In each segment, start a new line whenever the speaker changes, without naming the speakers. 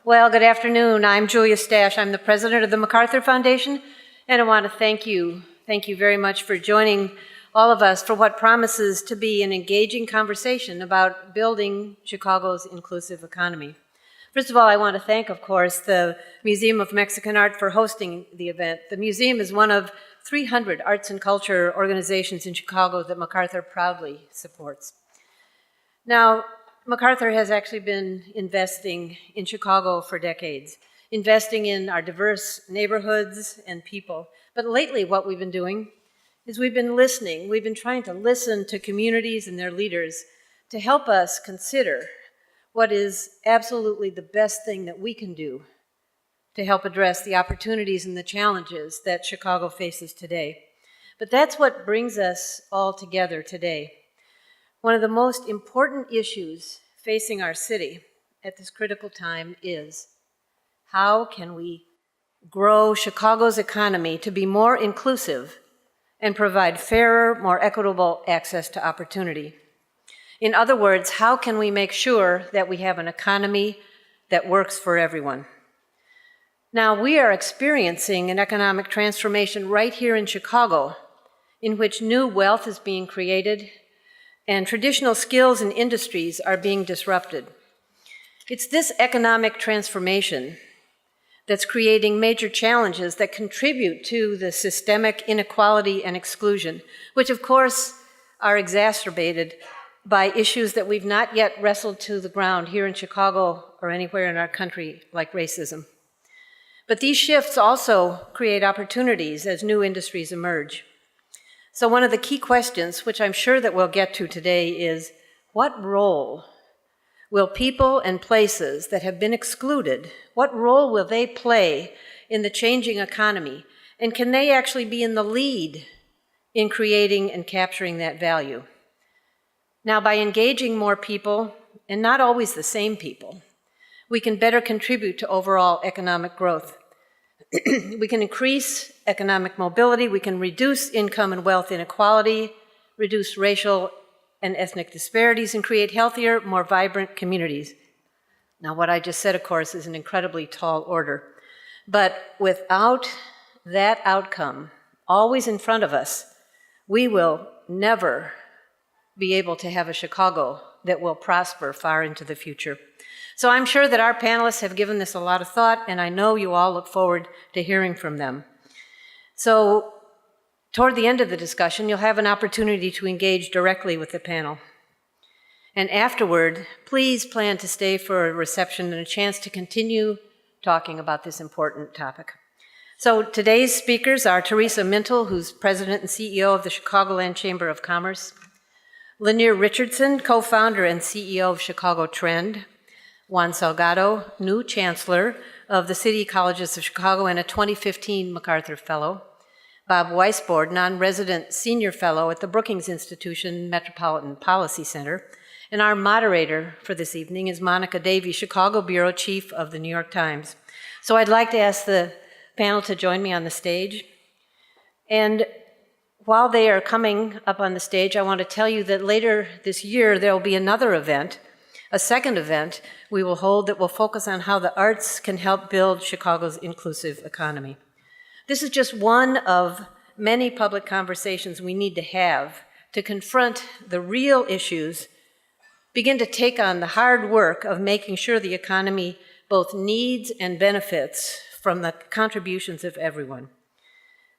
Well, good afternoon. I'm Julia Stash. I'm the president of the MacArthur Foundation, and I want to thank you very much for joining all of us for what promises to be an engaging conversation about building Chicago's inclusive economy. First of all, I want to thank, of course, the Museum of Mexican Art for hosting the event. The museum is one of 300 arts and culture organizations in Chicago that MacArthur proudly supports. Now, MacArthur has actually been investing in Chicago for decades, investing in our diverse neighborhoods and people. But lately, what we've been doing is we've been listening. We've been trying to listen to communities and their leaders to help us consider what is absolutely the best thing that we can do to help address the opportunities and the challenges that Chicago faces today. But that's what brings us all together today. One of the most important issues facing our city at this critical time is how can we grow Chicago's economy to be more inclusive and provide fairer, more equitable access to opportunity. In other words, how can we make sure that we have an economy that works for everyone? Now, we are experiencing an economic transformation right here in Chicago, in which new wealth is being created and traditional skills and industries are being disrupted. It's this economic transformation that's creating major challenges that contribute to the systemic inequality and exclusion, which of course are exacerbated by issues that we've not yet wrestled to the ground here in Chicago or anywhere in our country, like racism. But these shifts also create opportunities as new industries emerge. So one of the key questions, which I'm sure that we'll get to today, is what role will people and places that have been excluded, what role will they play in the changing economy? And can they actually be in the lead in creating and capturing that value? Now, by engaging more people, and not always the same people, we can better contribute to overall economic growth. We can increase economic mobility, we can reduce income and wealth inequality, reduce racial and ethnic disparities, and create healthier, more vibrant communities. Now, what I just said, of course, is an incredibly tall order. But without that outcome always in front of us, we will never be able to have a Chicago that will prosper far into the future. So I'm sure that our panelists have given this a lot of thought, and I know you all look forward to hearing from them. So toward the end of the discussion, you'll have an opportunity to engage directly with the panel. And afterward, please plan to stay for a reception and a chance to continue talking about this important topic. So today's speakers are Teresa Mintle, who's president and CEO of the Chicagoland Chamber of Commerce, Lanier Richardson, co-founder and CEO of Chicago Trend, Juan Salgado, new chancellor of the City Colleges of Chicago and a 2015 MacArthur Fellow, Bob Weisbord, non-resident senior fellow at the Brookings Institution Metropolitan Policy Center, and our moderator for this evening is Monica Davey, Chicago bureau chief of the New York Times. So I'd like to ask the panel to join me on the stage. And while they are coming up on the stage, I want to tell you that later this year there will be another event, a second event we will hold that will focus on how the arts can help build Chicago's inclusive economy. This is just one of many public conversations we need to have to confront the real issues, begin to take on the hard work of making sure the economy both needs and benefits from the contributions of everyone.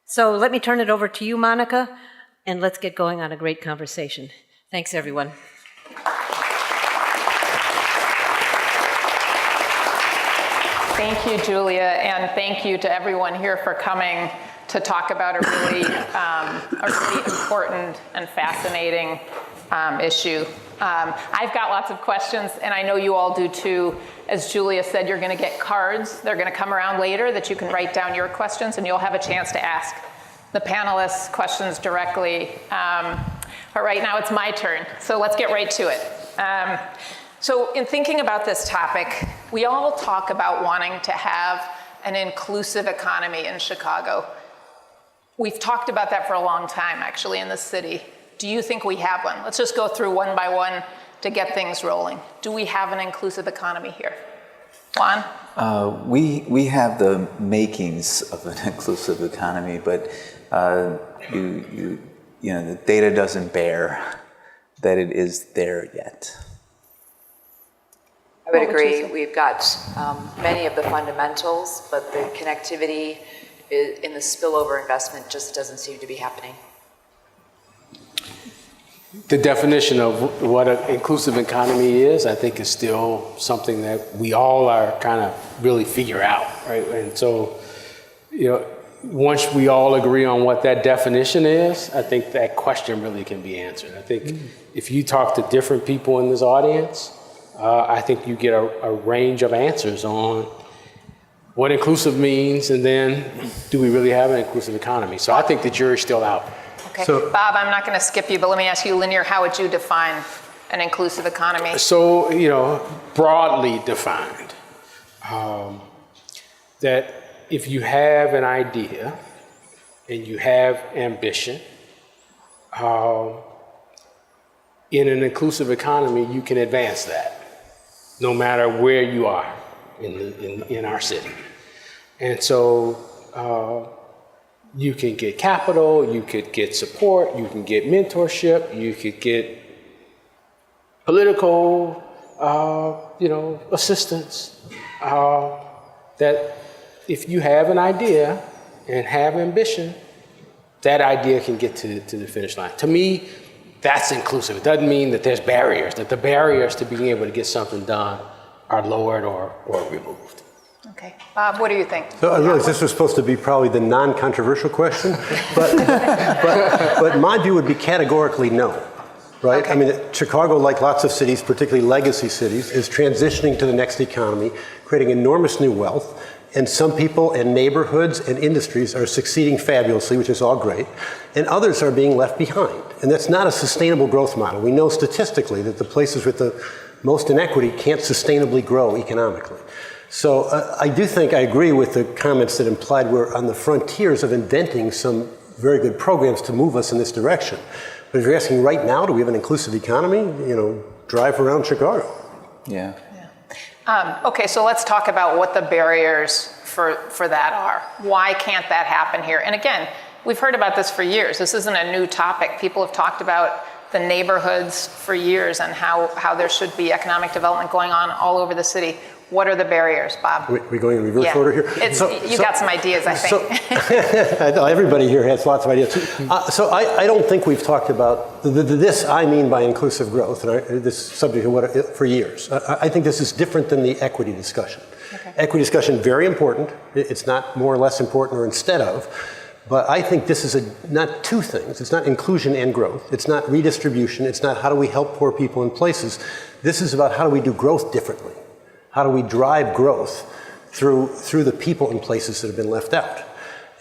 So let me turn it over to you, Monica, and let's get going on a great conversation. Thanks, everyone.
Thank you, Julia, and thank you to everyone here for coming to talk about a really important and fascinating issue. I've got lots of questions, and I know you all do too. As Julia said, you're going to get cards. They're going to come around later that you can write down your questions, and you'll have a chance to ask the panelists questions directly. But right now, it's my turn, so let's get right to it. So in thinking about this topic, we all talk about wanting to have an inclusive economy in Chicago. We've talked about that for a long time, actually, in the city. Do you think we have one? Let's just go through one by one to get things rolling. Do we have an inclusive economy here? Juan?
We have the makings of an inclusive economy, but you know, the data doesn't bear that it is there yet.
I would agree. We've got many of the fundamentals, but the connectivity in the spillover investment just doesn't seem to be happening.
The definition of what an inclusive economy is, I think, is still something that we all are kind of really figure out, right? And so, you know, once we all agree on what that definition is, I think that question really can be answered. I think if you talk to different people in this audience, I think you get a range of answers on what inclusive means, and then do we really have an inclusive economy? So I think the jury's still out.
Okay,
So,
Bob, I'm not going to skip you, but let me ask you, Linear, how would you define an inclusive economy?
So, you know, broadly defined, that if you have an idea and you have ambition, in an inclusive economy, you can advance that, no matter where you are in our city. And so you can get capital, you could get support, you can get mentorship, you could get political, assistance. That if you have an idea and have ambition, that idea can get to the finish line. To me, that's inclusive. It doesn't mean that there's barriers, that the barriers to being able to get something done are lowered or removed.
Okay, Bob, what do you think?
So I realize this was supposed to be probably the non-controversial question, but my view would be categorically no, right?
Okay.
I mean, Chicago, like lots of cities, particularly legacy cities, is transitioning to the next economy, creating enormous new wealth, and some people and neighborhoods and industries are succeeding fabulously, which is all great, and others are being left behind. And that's not a sustainable growth model. We know statistically that the places with the most inequity can't sustainably grow economically. So I do think I agree with the comments that implied we're on the frontiers of inventing some very good programs to move us in this direction. But if you're asking right now, do we have an inclusive economy? You know, drive around Chicago.
Yeah.
Okay, so let's talk about what the barriers for that are. Why can't that happen here? And again, we've heard about this for years. This isn't a new topic. People have talked about the neighborhoods for years and how there should be economic development going on all over the city. What are the barriers, Bob?
We're going in reverse order here?
You got some ideas, I think.
I know everybody here has lots of ideas. So I don't think we've talked about this I mean by inclusive growth, and this subject for years. I think this is different than the equity discussion. Okay. Equity discussion, very important. It's not more or less important or instead of. But I think this is not two things. It's not inclusion and growth. It's not redistribution. It's not how do we help poor people in places. This is about how do we do growth differently. How do we drive growth through the people and places that have been left out?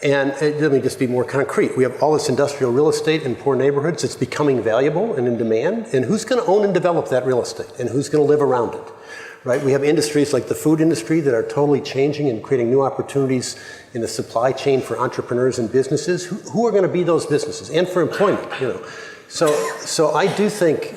And let me just be more concrete. We have all this industrial real estate in poor neighborhoods. It's becoming valuable and in demand. And who's going to own and develop that real estate? And who's going to live around it? Right? We have industries like the food industry that are totally changing and creating new opportunities in the supply chain for entrepreneurs and businesses. Who are going to be those businesses? And for employment, you know. So I do think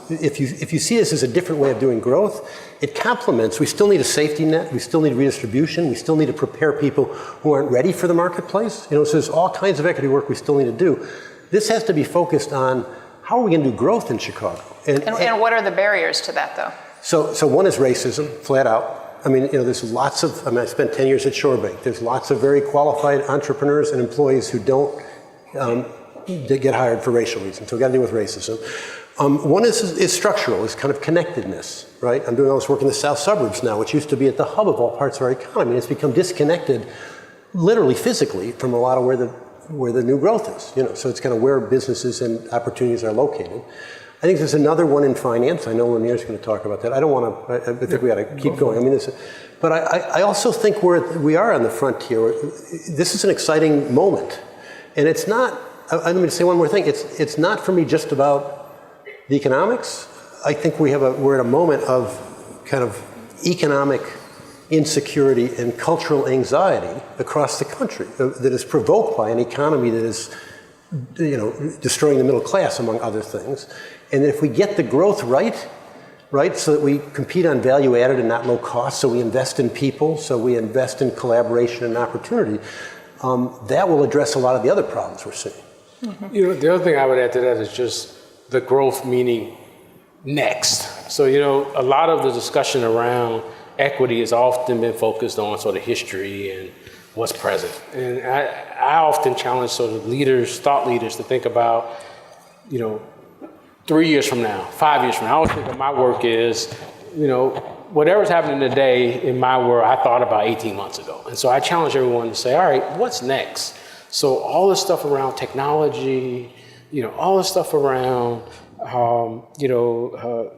if you see this as a different way of doing growth, it complements. We still need a safety net. We still need redistribution. We still need to prepare people who aren't ready for the marketplace. You know, so there's all kinds of equity work we still need to do. This has to be focused on how are we going to do growth in Chicago. And
what are the barriers to that, though?
So one is racism, flat out. I mean, you know, there's lots of, I spent 10 years at Shorebank. There's lots of very qualified entrepreneurs and employees who don't get hired for racial reasons. So we've got to deal with racism. One is structural, is kind of connectedness, right? I'm doing all this work in the south suburbs now, which used to be at the hub of all parts of our economy. It's become disconnected, literally physically, from a lot of where the new growth is. You know, so it's kind of where businesses and opportunities are located. I think there's another one in finance. I know Lanier's going to talk about that. I don't want to. I think we got to keep going. I mean, but I also think we are on the frontier. This is an exciting moment, and it's not. Let me say one more thing. It's not for me just about the economics. I think we're at a moment of kind of economic insecurity and cultural anxiety across the country that is provoked by an economy that is, you know, destroying the middle class, among other things. And if we get the growth right, right? So that we compete on value added and not low cost. So we invest in people. So we invest in collaboration and opportunity. That will address a lot of the other problems we're seeing.
You know, the other thing I would add to that is just the growth meaning next. So, you know, a lot of the discussion around equity has often been focused on sort of history and what's present. And I often challenge sort of leaders, thought leaders, to think about, you know, 3 years from now, 5 years from now. I always think of my work is, you know, whatever's happening today in my world, I thought about 18 months ago. And so I challenge everyone to say, all right, what's next? So all this stuff around technology, you know, all this stuff around,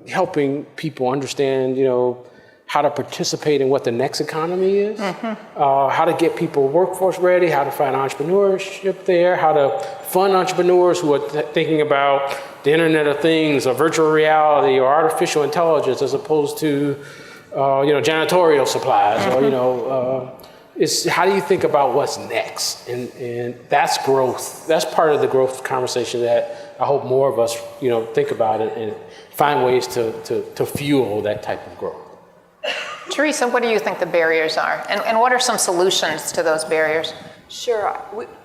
helping people understand, you know, how to participate in what the next economy is, how to get people workforce ready, how to find entrepreneurship there, how to fund entrepreneurs who are thinking about the Internet of Things or virtual reality or artificial intelligence as opposed to, janitorial supplies or, it's how do you think about what's next? And that's growth. That's part of the growth conversation that I hope more of us, you know, think about it and find ways to fuel that type of growth.
Teresa, what do you think the barriers are? And what are some solutions to those barriers?
Sure.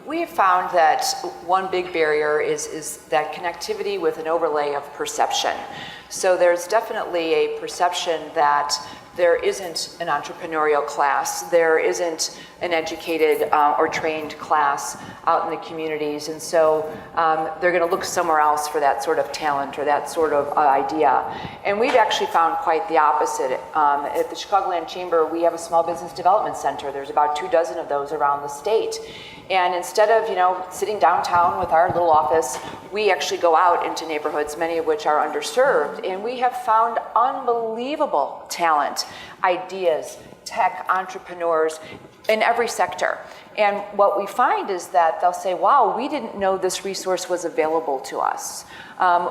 We have found that one big barrier is that connectivity with an overlay of perception. So there's definitely a perception that there isn't an entrepreneurial class, there isn't an educated or trained class out in the communities, and so they're going to look somewhere else for that sort of talent or that sort of idea. And we've actually found quite the opposite. At the Chicagoland Chamber, we have a small business development center. There's about 24 of those around the state. And instead of, sitting downtown with our little office, we actually go out into neighborhoods, many of which are underserved, and we have found unbelievable talent, ideas, tech entrepreneurs in every sector. And what we find is that they'll say, wow, we didn't know this resource was available to us.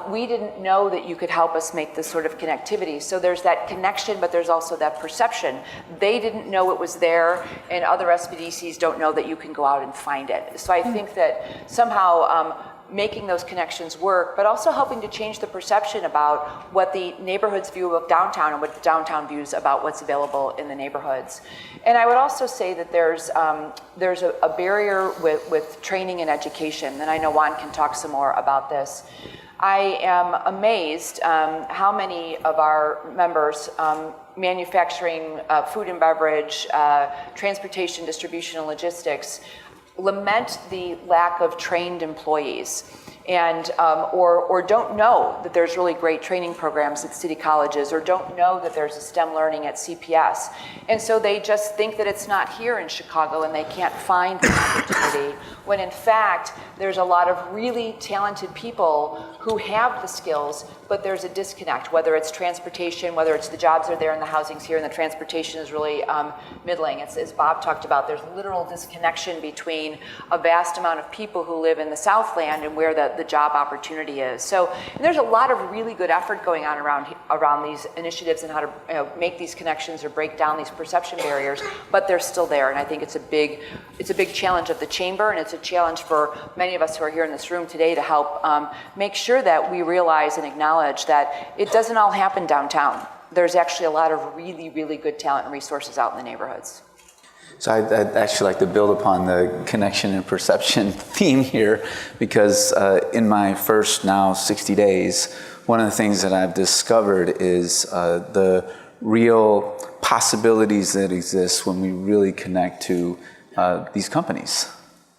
We didn't know that you could help us make this sort of connectivity. So there's that connection, but there's also that perception. They didn't know it was there, and other SBDCs don't know that you can go out and find it. So I think that somehow making those connections work, but also helping to change the perception about what the neighborhoods view of downtown and what the downtown views about what's available in the neighborhoods. And I would also say that there's a barrier with training and education, and I know Juan can talk some more about this. I am amazed how many of our members, manufacturing, food and beverage, transportation, distribution, and logistics, lament the lack of trained employees and or don't know that there's really great training programs at city colleges, or don't know that there's a STEM learning at CPS. And so they just think that it's not here in Chicago and they can't find the opportunity, when in fact there's a lot of really talented people who have the skills, but there's a disconnect, whether it's transportation, whether it's the jobs are there and the housing's here and the transportation is really middling. As Bob talked about, there's literal disconnection between a vast amount of people who live in the Southland and where the job opportunity is. So there's a lot of really good effort going on around these initiatives and how to make these connections or break down these perception barriers, but they're still there. And I think it's a big challenge of the chamber, and it's a challenge for many of us who are here in this room today to help make sure that we realize and acknowledge that it doesn't all happen downtown. There's actually a lot of really, really good talent and resources out in the neighborhoods.
So I'd actually like to build upon the connection and perception theme here, because in my first now 60 days, one of the things that I've discovered is the real possibilities that exist when we really connect to these companies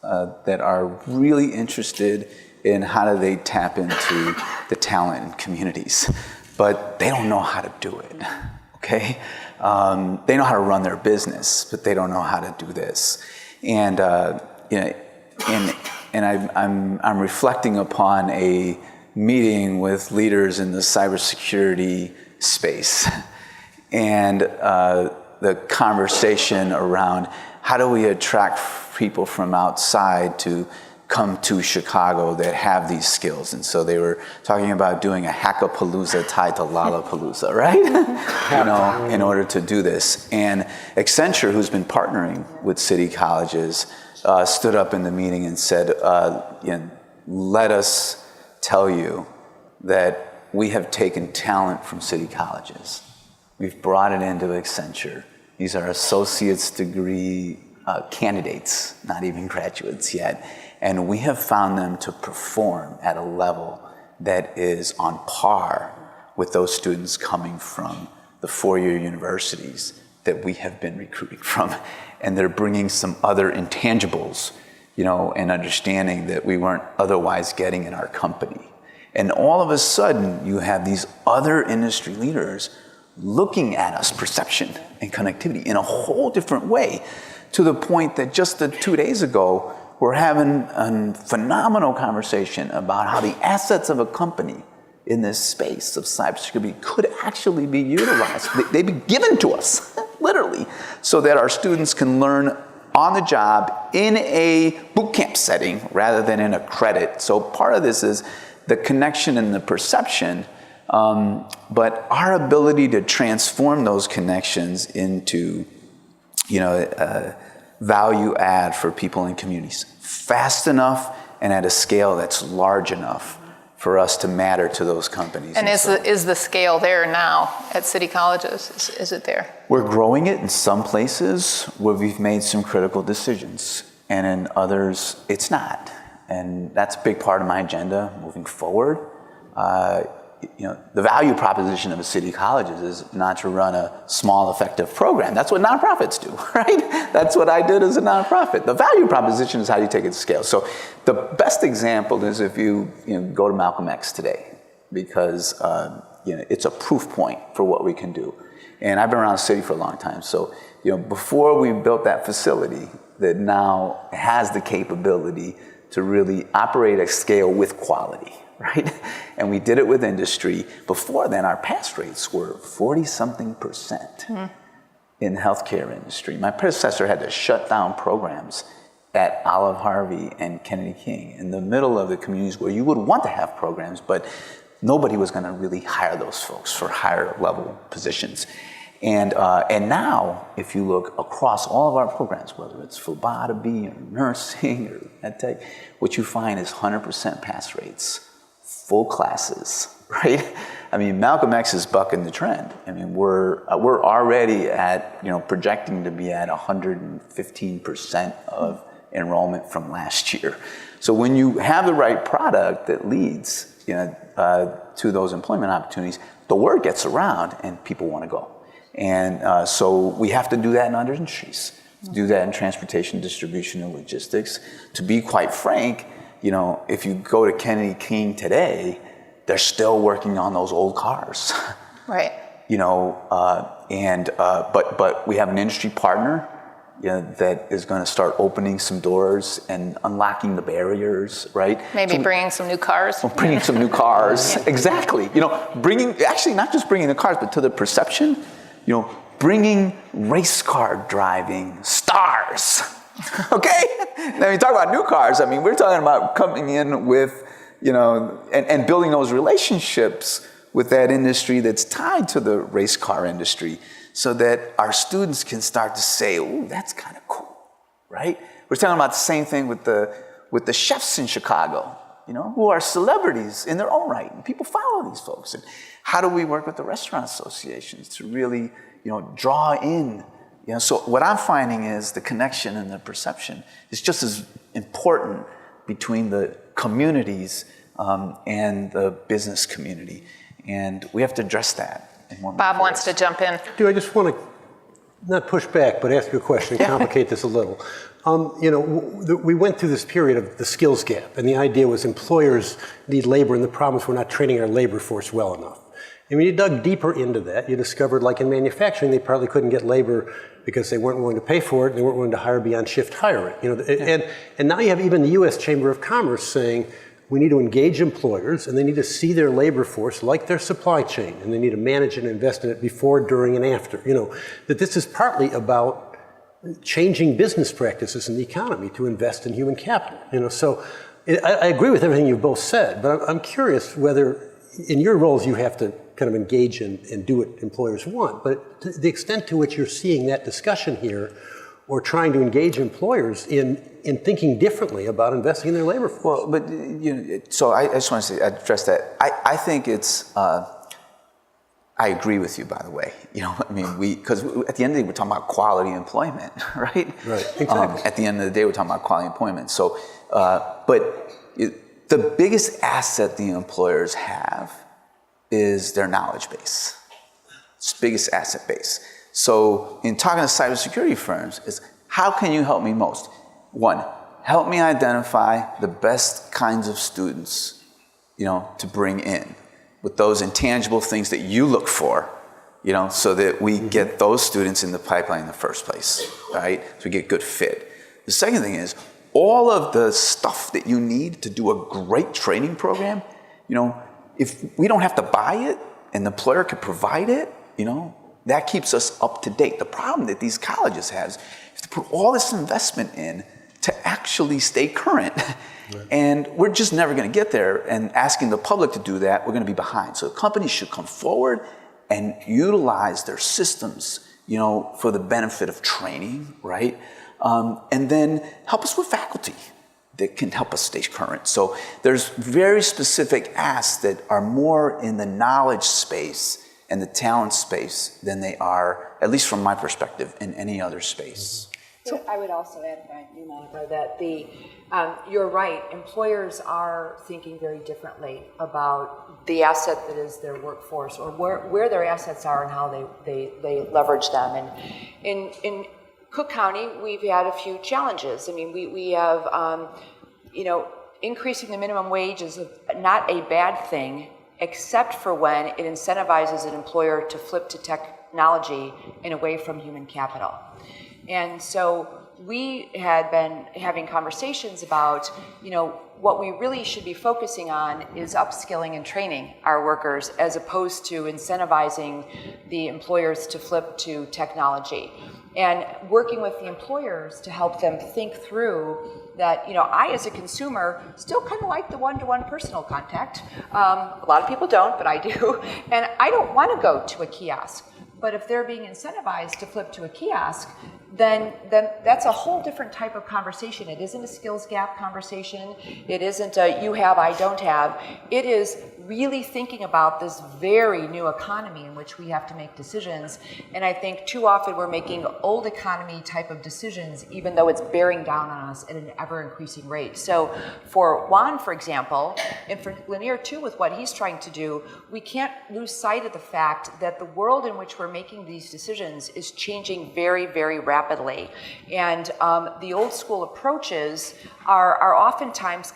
that are really interested in how do they tap into the talent in communities, but they don't know how to do it, okay? They know how to run their business, but they don't know how to do this. And I'm reflecting upon a meeting with leaders in the cybersecurity space, and the conversation around how do we attract people from outside to come to Chicago that have these skills. And so they were talking about doing a hackapalooza tied to Lollapalooza, right? In order to do this. And Accenture, who's been partnering with city colleges, stood up in the meeting and said, let us tell you that we have taken talent from city colleges. We've brought it into Accenture. These are associate's degree candidates, not even graduates yet. And we have found them to perform at a level that is on par with those students coming from the four-year universities that we have been recruiting from. And they're bringing some other intangibles, and understanding that we weren't otherwise getting in our company. And all of a sudden, you have these other industry leaders looking at us, perception and connectivity, in a whole different way, to the point that just 2 days ago, we're having a phenomenal conversation about how the assets of a company in this space of cybersecurity could actually be utilized. They've been given to us, literally, so that our students can learn on the job in a boot camp setting rather than in a credit. So part of this is the connection and the perception, but our ability to transform those connections into, value add for people in communities fast enough and at a scale that's large enough for us to matter to those companies.
And is the scale there now at city colleges? Is it there?
We're growing it in some places where we've made some critical decisions, and in others it's not. And that's a big part of my agenda moving forward. The value proposition of a city colleges is not to run a small, effective program. That's what nonprofits do, right? That's what I did as a nonprofit. The value proposition is how you take it to scale. So the best example is if you go to Malcolm X today, because it's a proof point for what we can do. And I've been around the city for a long time. So before we built that facility that now has the capability to really operate at scale with quality, right? And we did it with industry. Before then, our pass rates were 40-something% in the healthcare industry. My predecessor had to shut down programs at Olive Harvey and Kennedy King in the middle of the communities where you would want to have programs, but nobody was going to really hire those folks for higher level positions. And now, if you look across all of our programs, whether it's phlebotomy or nursing or medtech, what you find is 100% pass rates, full classes, right? I mean, Malcolm X is bucking the trend. I mean, we're already at, projecting to be at 115% of enrollment from last year. So when you have the right product that leads, to those employment opportunities, the word gets around and people want to go. And so we have to do that in other industries, do that in transportation, distribution, and logistics. To be quite frank, if you go to Kennedy King today, they're still working on those old cars.
Right.
But we have an industry partner that is going to start opening some doors and unlocking the barriers, right?
Maybe bringing some new cars.
Well, bringing some new cars, exactly. Actually not just bringing the cars, but to the perception, bringing race car driving stars, okay? Now, you talk about new cars, we're talking about coming in with, and building those relationships with that industry that's tied to the race car industry so that our students can start to say, oh, that's kind of cool, right? We're talking about the same thing with the chefs in Chicago, who are celebrities in their own right. And people follow these folks. And how do we work with the restaurant associations to really, draw in? So what I'm finding is the connection and the perception is just as important between the communities and the business community. And we have to address that.
Bob wants to jump in.
I just want to not push back, but ask you a question and complicate this a little. We went through this period of the skills gap, and the idea was employers need labor, and the problem is we're not training our labor force well enough. And when you dug deeper into that, you discovered, like in manufacturing, they partly couldn't get labor because they weren't willing to pay for it, and they weren't willing to hire beyond shift hiring. And now you have even the U.S. Chamber of Commerce saying we need to engage employers, and they need to see their labor force like their supply chain, and they need to manage and invest in it before, during, and after. That this is partly about changing business practices in the economy to invest in human capital. So I agree with everything you've both said, but I'm curious whether in your roles you have to kind of engage and do what employers want, but to the extent to which you're seeing that discussion here, or trying to engage employers in thinking differently about investing in their labor force.
Well, but so I just want to address that. I think it's, I agree with you, by the way. You know, I mean, because at the end of the day, we're talking about quality employment, right?
Right, exactly.
At the end of the day, we're talking about quality employment. So, the biggest asset the employers have is their knowledge base. It's the biggest asset base. So, in talking to cybersecurity firms, is how can you help me most? One, help me identify the best kinds of students, you know, to bring in with those intangible things that you look for, you know, so that we get those students in the pipeline in the first place, right? So we get good fit. The second thing is all of the stuff that you need to do a great training program, you know, if we don't have to buy it and the employer can provide it, you know, that keeps us up to date. The problem that these colleges have is to put all this investment in to actually stay current. Right. And we're just never going to get there. And asking the public to do that, we're going to be behind. So companies should come forward and utilize their systems, you know, for the benefit of training, right? And then help us with faculty that can help us stay current. So there's very specific asks that are more in the knowledge space and the talent space than they are, at least from my perspective, in any other space.
So I would also add, Monica, that you're right. Employers are thinking very differently about the asset that is their workforce, or where their assets are and how they leverage them. And in Cook County, we've had a few challenges. I mean, we have, you know, increasing the minimum wage is not a bad thing, except for when it incentivizes an employer to flip to technology and away from human capital. And so we had been having conversations about, you know, what we really should be focusing on is upskilling and training our workers as opposed to incentivizing the employers to flip to technology. And working with the employers to help them think through that, you know, I as a consumer still kind of like the one-to-one personal contact. A lot of people don't, but I do. And I don't want to go to a kiosk. But if they're being incentivized to flip to a kiosk, then that's a whole different type of conversation. It isn't a skills gap conversation. It isn't a you have, I don't have. It is really thinking about this very new economy in which we have to make decisions. And I think too often we're making old economy type of decisions, even though it's bearing down on us at an ever increasing rate. So for Juan, for example, and for Lanier too, with what he's trying to do, we can't lose sight of the fact that the world in which we're making these decisions is changing very, very rapidly. And the old school approaches are oftentimes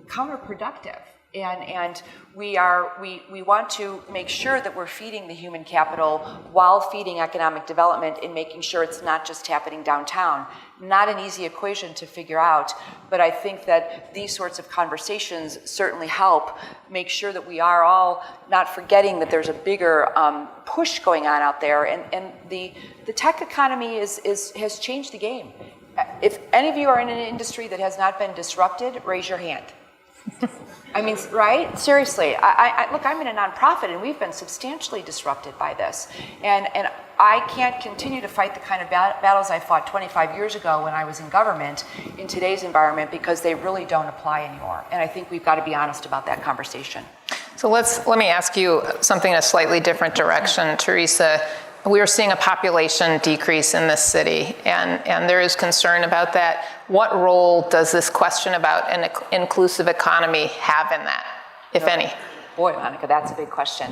counterproductive. And we want to make sure that we're feeding the human capital while feeding economic development and making sure it's not just happening downtown. Not an easy equation to figure out, but I think that these sorts of conversations certainly help make sure that we are all not forgetting that there's a bigger push going on out there, and the tech economy has changed the game. If any of you are in an industry that has not been disrupted, raise your hand. I mean, right? Seriously. Look, I'm in a nonprofit, and we've been substantially disrupted by this. And I can't continue to fight the kind of battles I fought 25 years ago when I was in government in today's environment, because they really don't apply anymore. And I think we've got to be honest about that conversation.
So let me ask you something in a slightly different direction, Teresa. We are seeing a population decrease in this city, and there is concern about that. What role does this question about an inclusive economy have in that, if any?
Boy, Monica, that's a big question.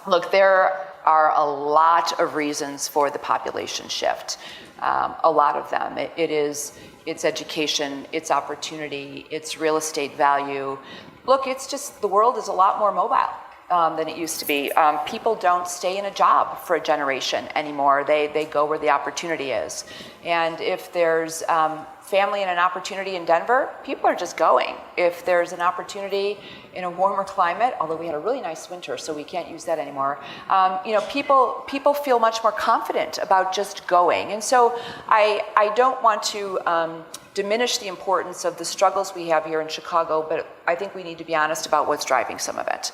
Look, there are a lot of reasons for the population shift. A lot of them. It's education, it's opportunity, it's real estate value. Look, it's just the world is a lot more mobile than it used to be. People don't stay in a job for a generation anymore. They go where the opportunity is. And if there's family and an opportunity in Denver, people are just going. If there's an opportunity in a warmer climate, although we had a really nice winter, so we can't use that anymore, people feel much more confident about just going. And so I don't want to diminish the importance of the struggles we have here in Chicago, but I think we need to be honest about what's driving some of it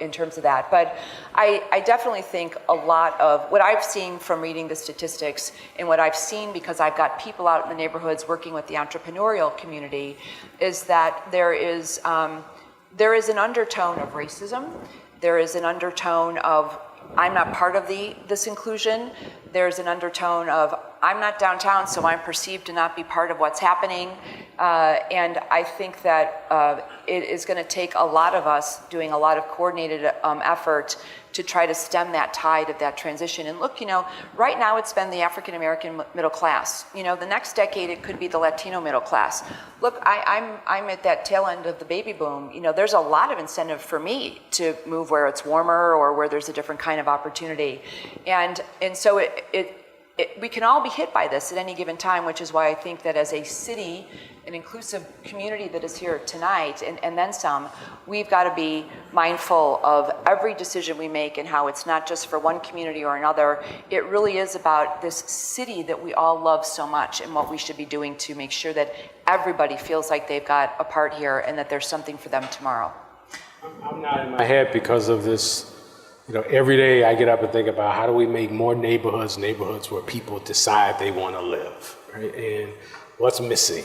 in terms of that. But I definitely think a lot of what I've seen from reading the statistics and what I've seen because I've got people out in the neighborhoods working with the entrepreneurial community is that there is there is an undertone of racism. There is an undertone of, I'm not part of this inclusion. There's an undertone of, I'm not downtown, so I'm perceived to not be part of what's happening. And I think that it is going to take a lot of us doing a lot of coordinated effort to try to stem that tide of that transition. And look, right now it's been the African American middle class. The next decade it could be the Latino middle class. Look, I'm at that tail end of the baby boom. There's a lot of incentive for me to move where it's warmer or where there's a different kind of opportunity. And so we can all be hit by this at any given time, which is why I think that as a city, an inclusive community that is here tonight, and then some, we've got to be mindful of every decision we make and how it's not just for one community or another. It really is about this city that we all love so much and what we should be doing to make sure that everybody feels like they've got a part here and that there's something for them tomorrow.
I'm not in my head because of this. Every day I get up and think about how do we make more neighborhoods where people decide they want to live, right? And what's missing?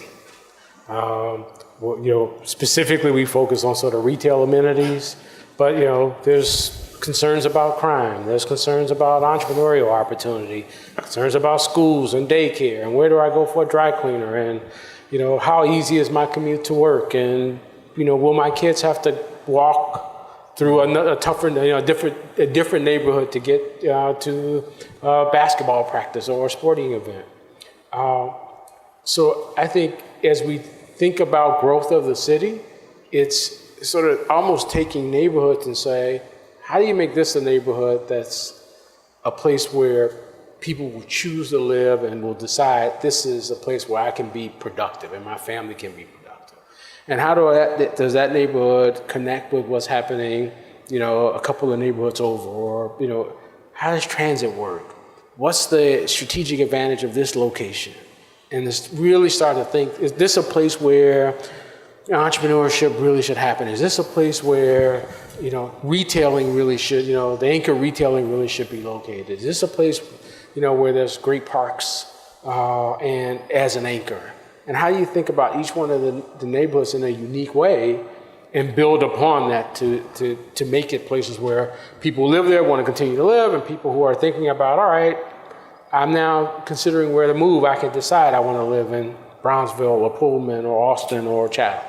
Specifically we focus on sort of retail amenities, but there's concerns about crime, there's concerns about entrepreneurial opportunity, concerns about schools and daycare, and where do I go for a dry cleaner, and how easy is my commute to work, and will my kids have to walk through a tougher, a different neighborhood to get to basketball practice or a sporting event. So I think as we think about growth of the city, it's sort of almost taking neighborhoods and say, how do you make this a neighborhood that's a place where people will choose to live and will decide this is a place where I can be productive and my family can be productive. And how does that neighborhood connect with what's happening, a couple of neighborhoods over? Or, how does transit work? What's the strategic advantage of this location? And just really start to think, is this a place where entrepreneurship really should happen? Is this a place where, retailing really should, the anchor retailing really should be located? Is this a place, where there's great parks and as an anchor? And how do you think about each one of the neighborhoods in a unique way and build upon that to make it places where people live there, want to continue to live, and people who are thinking about, all right, I'm now considering where to move, I can decide I want to live in Brownsville or Pullman or Austin or Chatham.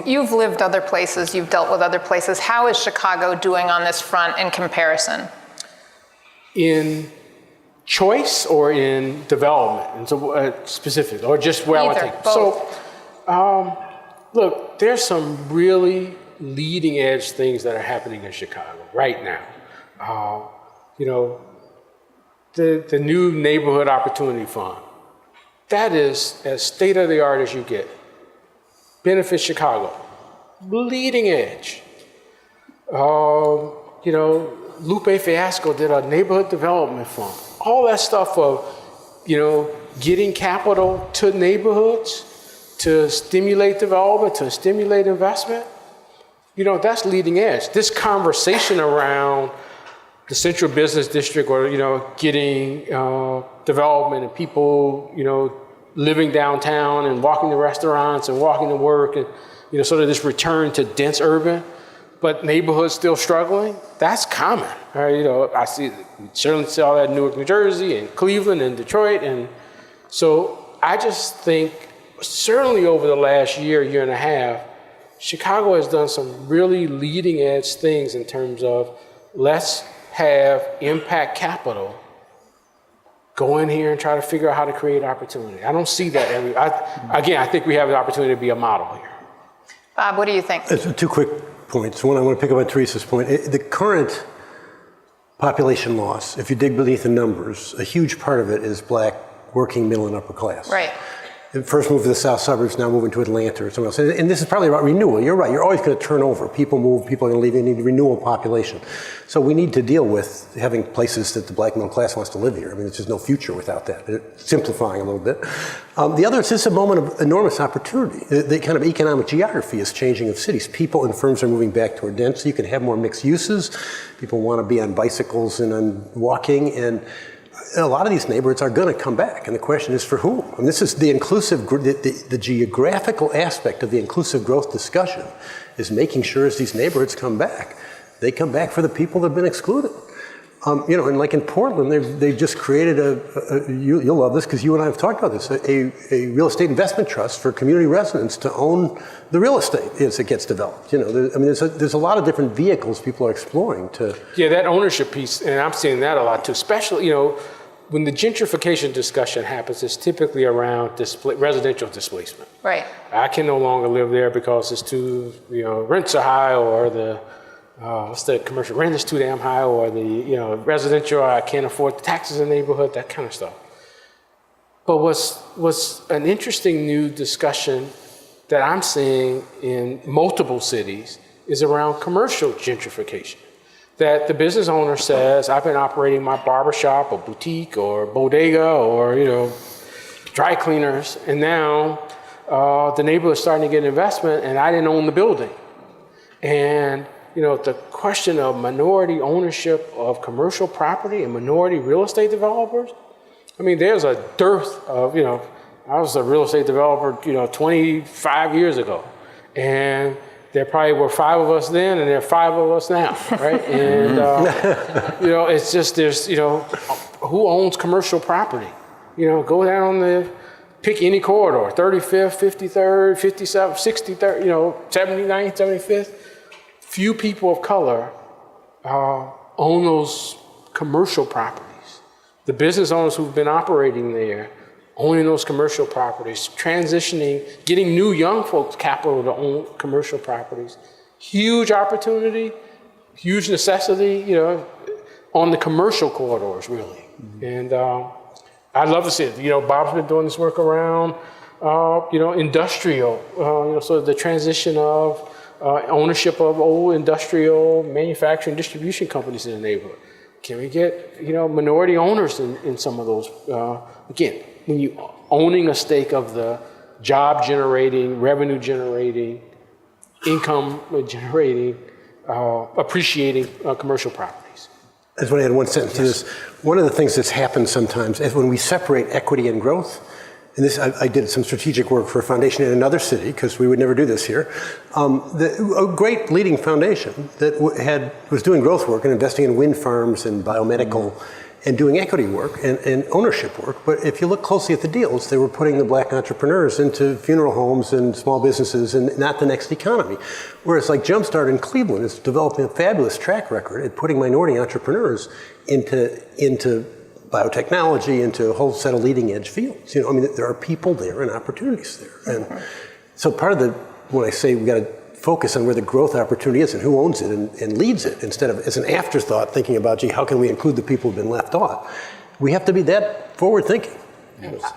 You've lived other places, you've dealt with other places. How is Chicago doing on this front in comparison?
In choice or in development, and so specific, or just where
Either,
I want to take
both.
So, look, there's some really leading edge things that are happening in Chicago right now. The new Neighborhood Opportunity Fund, that is as state of the art as you get. Benefits Chicago, leading edge. Lupe Fiasco did a neighborhood development fund. All that stuff of, getting capital to neighborhoods to stimulate development, to stimulate investment, that's leading edge. This conversation around the central business district or, getting development and people, living downtown and walking to restaurants and walking to work and, sort of this return to dense urban, but neighborhoods still struggling, that's common. Right? I certainly saw that in Newark, New Jersey, and Cleveland, and Detroit. And so I just think, certainly over the last year and a half, Chicago has done some really leading edge things in terms of let's have impact capital go in here and try to figure out how to create opportunity. I don't see that I think we have the opportunity to be a model here.
Bob, what do you think?
Two quick points. One, I want to pick up on Teresa's point. The current population loss, if you dig beneath the numbers, a huge part of it is black, working, middle, and upper class.
Right.
First moved to the south suburbs, now moving to Atlanta or somewhere else. And this is probably about renewal. You're right. You're always going to turn over. People move. People are going to leave. You need renewal population. So we need to deal with having places that the black middle class wants to live here. I mean, there's just no future without that. Simplifying a little bit. The other is this is a moment of enormous opportunity. The kind of economic geography is changing of cities. People and firms are moving back toward density. You can have more mixed uses. People want to be on bicycles and on walking. And a lot of these neighborhoods are going to come back, and the question is for whom? And this is the inclusive, the geographical aspect of the inclusive growth discussion is making sure as these neighborhoods come back, they come back for the people that have been excluded. And like in Portland, they've just created you'll love this because you and I have talked about this, a real estate investment trust for community residents to own the real estate as it gets developed. There's a lot of different vehicles people are exploring to.
Yeah, that ownership piece, and I'm seeing that a lot too, especially, when the gentrification discussion happens, it's typically around residential displacement.
Right.
I can no longer live there because it's too, rents are high, or the commercial rent is too damn high, or the, residential, I can't afford the taxes in the neighborhood, that kind of stuff. But what's an interesting new discussion that I'm seeing in multiple cities is around commercial gentrification. That the business owner says, I've been operating my barbershop or boutique or bodega or, dry cleaners, and now the neighborhood's starting to get investment and I didn't own the building. And the question of minority ownership of commercial property and minority real estate developers, there's a dearth of, I was a real estate developer, 25 years ago. And there probably were 5 of us then, and there are 5 of us now, right? And, it's just, there's, who owns commercial property? Go down pick any corridor, 35th, 53rd, 57th, 63rd, 79th, 75th. Few people of color own those commercial properties. The business owners who've been operating there, owning those commercial properties, transitioning, getting new young folks capital to own commercial properties. Huge opportunity, huge necessity, on the commercial corridors, really. Mm-hmm. And I'd love to see it. Bob's been doing this work around, industrial, sort of the transition of ownership of old industrial manufacturing distribution companies in the neighborhood. Can we get, minority owners in some of those? Again, when you owning a stake of the job generating, revenue generating, income generating, appreciating commercial properties.
I just want to add one sentence to this. One of the things that's happened sometimes is when we separate equity and growth, and this, I did some strategic work for a foundation in another city, because we would never do this here. A great leading foundation that was doing growth work and investing in wind farms and biomedical and doing equity work and ownership work. But if you look closely at the deals, they were putting the black entrepreneurs into funeral homes and small businesses and not the next economy. Whereas like Jumpstart in Cleveland is developing a fabulous track record at putting minority entrepreneurs into biotechnology, into a whole set of leading edge fields. There are people there and opportunities there. And so part of when I say we got to focus on where the growth opportunity is and who owns it and leads it, instead of as an afterthought thinking about, how can we include the people who've been left off? We have to be that forward thinking.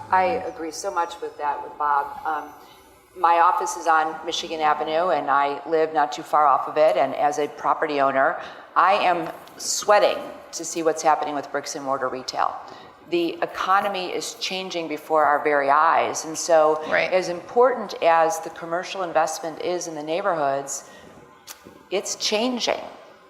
I agree so much with that with Bob. My office is on Michigan Avenue, and I live not too far off of it. And as a property owner, I am sweating to see what's happening with bricks and mortar retail. The economy is changing before our very eyes. And so as important as the commercial investment is in the neighborhoods, it's changing.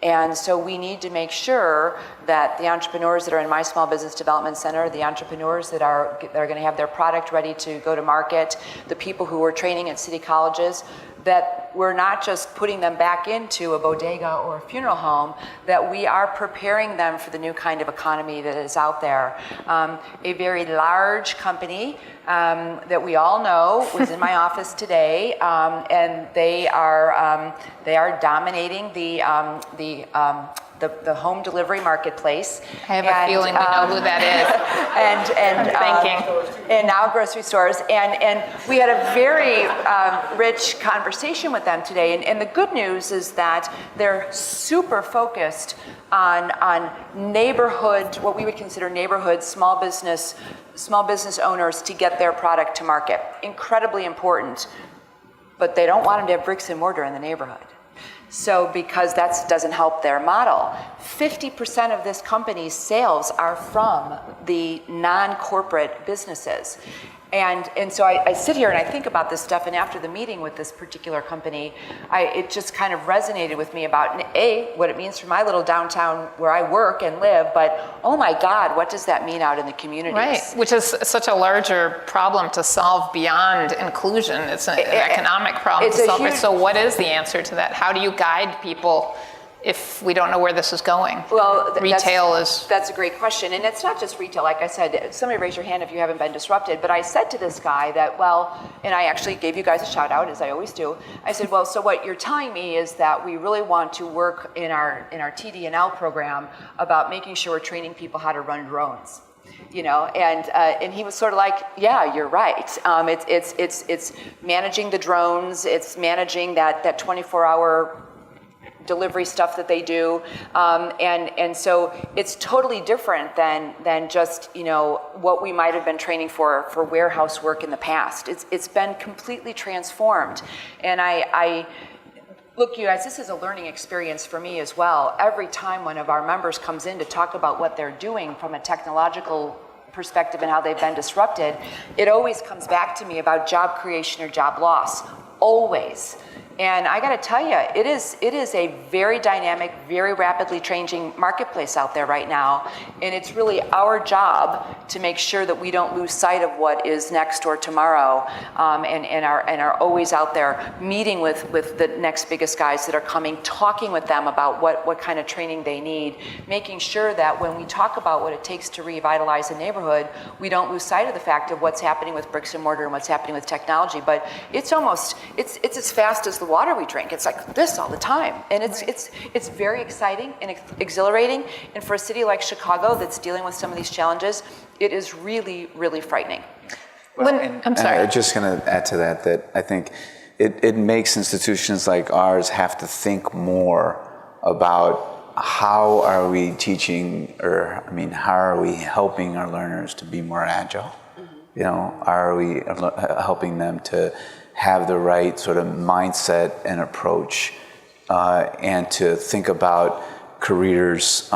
And so we need to make sure that the entrepreneurs that are in my small business development center, the entrepreneurs that are going to have their product ready to go to market, the people who are training at city colleges, that we're not just putting them back into a bodega or a funeral home, that we are preparing them for the new kind of economy that is out there. A very large company that we all know was in my office today, and they are dominating the home delivery marketplace.
I have a feeling we know who that is. And now grocery stores. And we had a very rich conversation with them today. And the good news is that they're super focused on neighborhood, what we would consider neighborhood small business owners to get their product to market. Incredibly important. But they don't want them to have bricks and mortar in the neighborhood. So because that doesn't help their model. 50% of this company's sales are from the non-corporate businesses.
And so I sit here and I think about this stuff, and after the meeting with this particular company, it just kind of resonated with me about, A, what it means for my little downtown where I work and live, but oh my God, what does that mean out in the communities?
Right, which is such a larger problem to solve beyond inclusion. It's an economic problem to solve. So what is the answer to that? How do you guide people if we don't know where this is going?
Well, that's a great question. And it's not just retail. Like I said, somebody raise your hand if you haven't been disrupted. But I said to this guy that, and I actually gave you guys a shout out, as I always do. I said, well, so what you're telling me is that we really want to work in our TD&L program about making sure we're training people how to run drones. And he was sort of like, yeah, you're right. It's managing the drones. It's managing that 24-hour delivery stuff that they do, and so it's totally different than just what we might have been training for warehouse work in the past. It's been completely transformed, and I look, you guys, this is a learning experience for me as well. Every time one of our members comes in to talk about what they're doing from a technological perspective and how they've been disrupted, it always comes back to me about job creation or job loss, always. And I got to tell you, it is a very dynamic, very rapidly changing marketplace out there right now. And it's really our job to make sure that we don't lose sight of what is next or tomorrow, and are always out there meeting with the next biggest guys that are coming, talking with them about what kind of training they need, making sure that when we talk about what it takes to revitalize a neighborhood, we don't lose sight of the fact of what's happening with bricks and mortar and what's happening with technology. But it's as fast as the water we drink. It's like this all the time, and it's very exciting and exhilarating. And for a city like Chicago that's dealing with some of these challenges, it is really, really frightening.
I'm sorry.
I'm just going to add to that I think it makes institutions like ours have to think more about how are we teaching, how are we helping our learners to be more agile? Are we helping them to have the right sort of mindset and approach, and to think about careers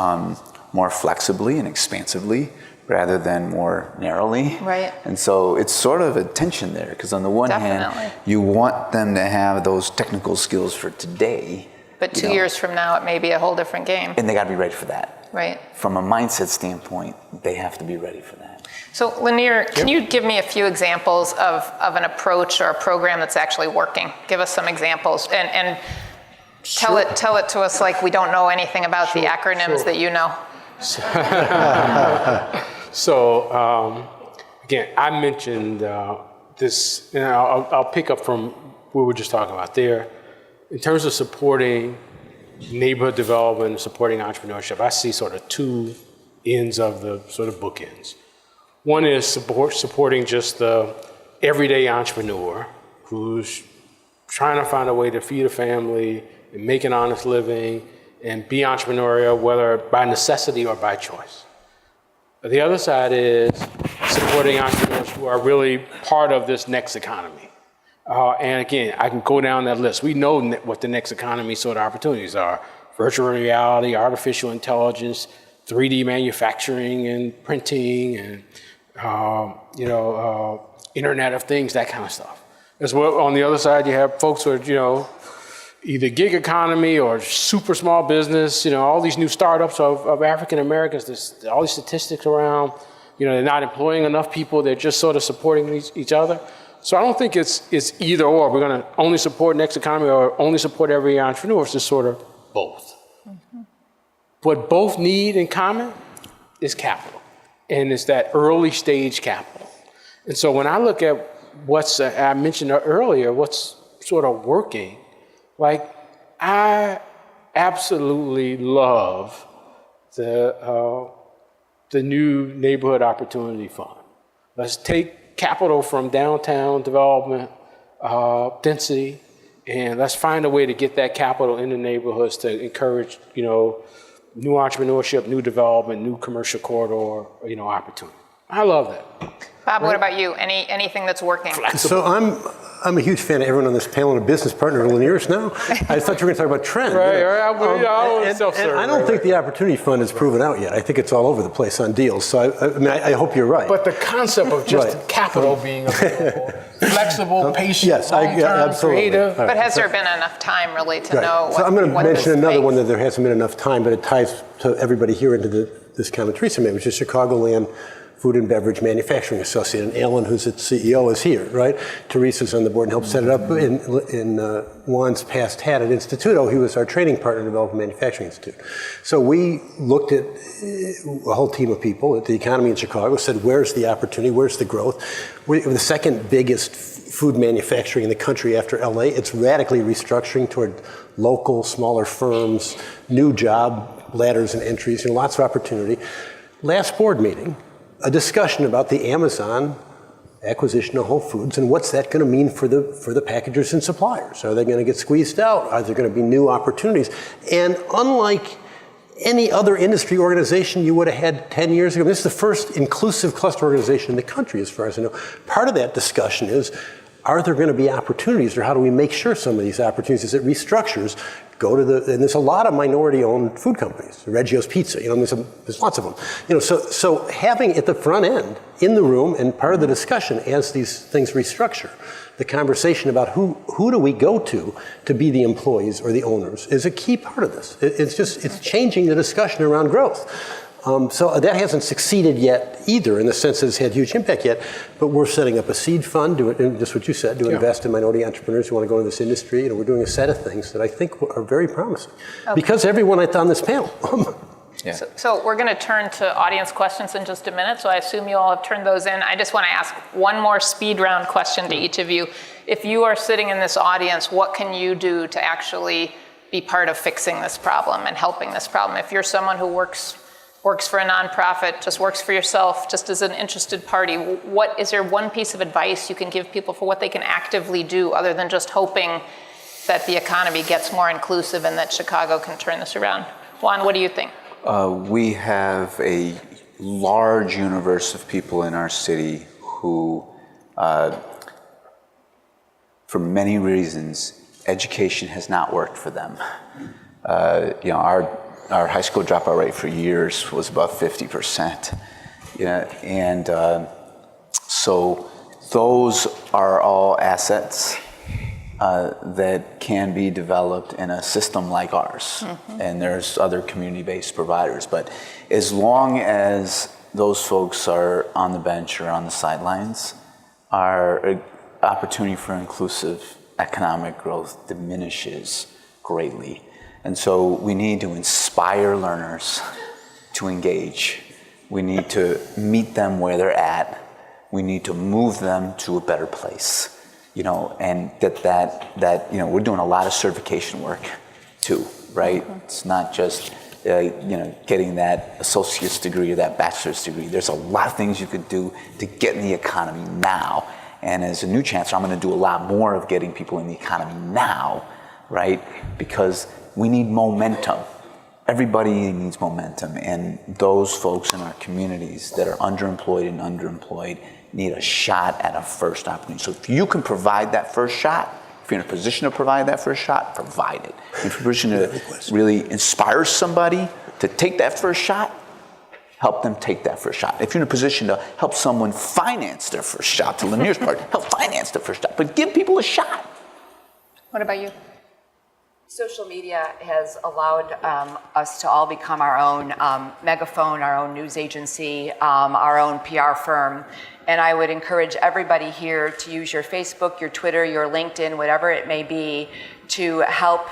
more flexibly and expansively rather than more narrowly.
Right.
And so it's sort of a tension there, because on the one hand, you want them to have those technical skills for today.
But 2 years from now, it may be a whole different game.
And they got to be ready for that.
Right.
From a mindset standpoint, they have to be ready for that.
So Lanier, can you give me a few examples of an approach or a program that's actually working? Give us some examples and tell it to us like we don't know anything about the acronyms that you know.
So again, I mentioned this, and I'll pick up from what we were just talking about there. In terms of supporting neighborhood development, supporting entrepreneurship, I see sort of two ends of the sort of bookends. One is supporting just the everyday entrepreneur who's trying to find a way to feed a family and make an honest living and be entrepreneurial, whether by necessity or by choice. But the other side is supporting entrepreneurs who are really part of this next economy. And again, I can go down that list. We know what the next economy sort of opportunities are: virtual reality, artificial intelligence, 3D manufacturing and printing, and Internet of Things, that kind of stuff. As well, on the other side, you have folks who are, either gig economy or super small business, all these new startups of African Americans. There's all these statistics around, they're not employing enough people. They're just sort of supporting each other. So I don't think it's either or. We're going to only support next economy or only support every entrepreneur. It's just sort of both. Mm-hmm. What both need in common is capital. And it's that early stage capital. And so when I look at what's, I mentioned earlier, what's sort of working, I absolutely love the new Neighborhood Opportunity Fund. Let's take capital from downtown development, density, and let's find a way to get that capital into neighborhoods to encourage, new entrepreneurship, new development, new commercial corridor, opportunity. I love that.
Bob, what about you? Anything that's working?
So I'm a huge fan of everyone on this panel and a business partner of Lanier's now. I thought you were going to talk about trend.
Right.
And I don't think the Opportunity Fund is proven out yet. I think it's all over the place on deals. So I hope you're right.
But the concept of just capital being available, flexible, patient,
yes,
long-term,
absolutely.
creative.
Right.
But has there been enough time really to know what?
So I'm going to mention
this
another
makes?
one that there hasn't been enough time, but it ties to everybody here into this comment Teresa made, which is Chicagoland Food and Beverage Manufacturing Associate. And Alan, who's its CEO, is here, right? Teresa's on the board and helped set it up. In Juan's past hat at Instituto, he was our training partner in Development Manufacturing Institute. So we looked at a whole team of people at the economy in Chicago, said, where's the opportunity, where's the growth? We're the second biggest food manufacturing in the country after LA. It's radically restructuring toward local, smaller firms, new job ladders and entries, lots of opportunity. Last board meeting, a discussion about the Amazon acquisition of Whole Foods and what's that going to mean for the packagers and suppliers. Are they going to get squeezed out? Are there going to be new opportunities? And unlike any other industry organization you would have had 10 years ago, this is the first inclusive cluster organization in the country, as far as I know. Part of that discussion is, are there going to be opportunities, or how do we make sure some of these opportunities, as it restructures, go to and there's a lot of minority-owned food companies, Reggio's Pizza, there's lots of them. So having at the front end, in the room, and part of the discussion as these things restructure, the conversation about who do we go to be the employees or the owners is a key part of this. It's changing the discussion around growth. So that hasn't succeeded yet either, in the sense that it's had huge impact yet, but we're setting up a seed fund, just what you said, to invest in minority entrepreneurs who want to go into this industry. We're doing a set of things that I think are very promising. Okay. Because everyone on this panel.
Yeah.
So we're going to turn to audience questions in just a minute, so I assume you all have turned those in. I just want to ask one more speed round question to each of you. If you are sitting in this audience, what can you do to actually be part of fixing this problem and helping this problem? If you're someone who works for a nonprofit, just works for yourself, just as an interested party, is there one piece of advice you can give people for what they can actively do other than just hoping that the economy gets more inclusive and that Chicago can turn this around? Juan, what do you think?
We have a large universe of people in our city who, for many reasons, education has not worked for them. Our high school dropout rate for years was about 50%. So those are all assets that can be developed in a system like ours. Mm-hmm. And there's other community-based providers. But as long as those folks are on the bench or on the sidelines, our opportunity for inclusive economic growth diminishes greatly. And so we need to inspire learners to engage. We need to meet them where they're at. We need to move them to a better place. And that we're doing a lot of certification work too, right? Mm-hmm. It's not just getting that associate's degree or that bachelor's degree. There's a lot of things you could do to get in the economy now. And as a new chancellor, I'm going to do a lot more of getting people in the economy now, right? Because we need momentum. Everybody needs momentum, and those folks in our communities that are underemployed and underemployed need a shot at a first opportunity. So if you can provide that first shot, if you're in a position to provide that first shot, provide it. If you're in a position to really inspire somebody to take that first shot, help them take that first shot. If you're in a position to help someone finance their first shot, to Lanier's part, help finance the first shot, but give people a shot.
What about you?
Social media has allowed us to all become our own megaphone, our own news agency, our own PR firm. And I would encourage everybody here to use your Facebook, your Twitter, your LinkedIn, whatever it may be, to help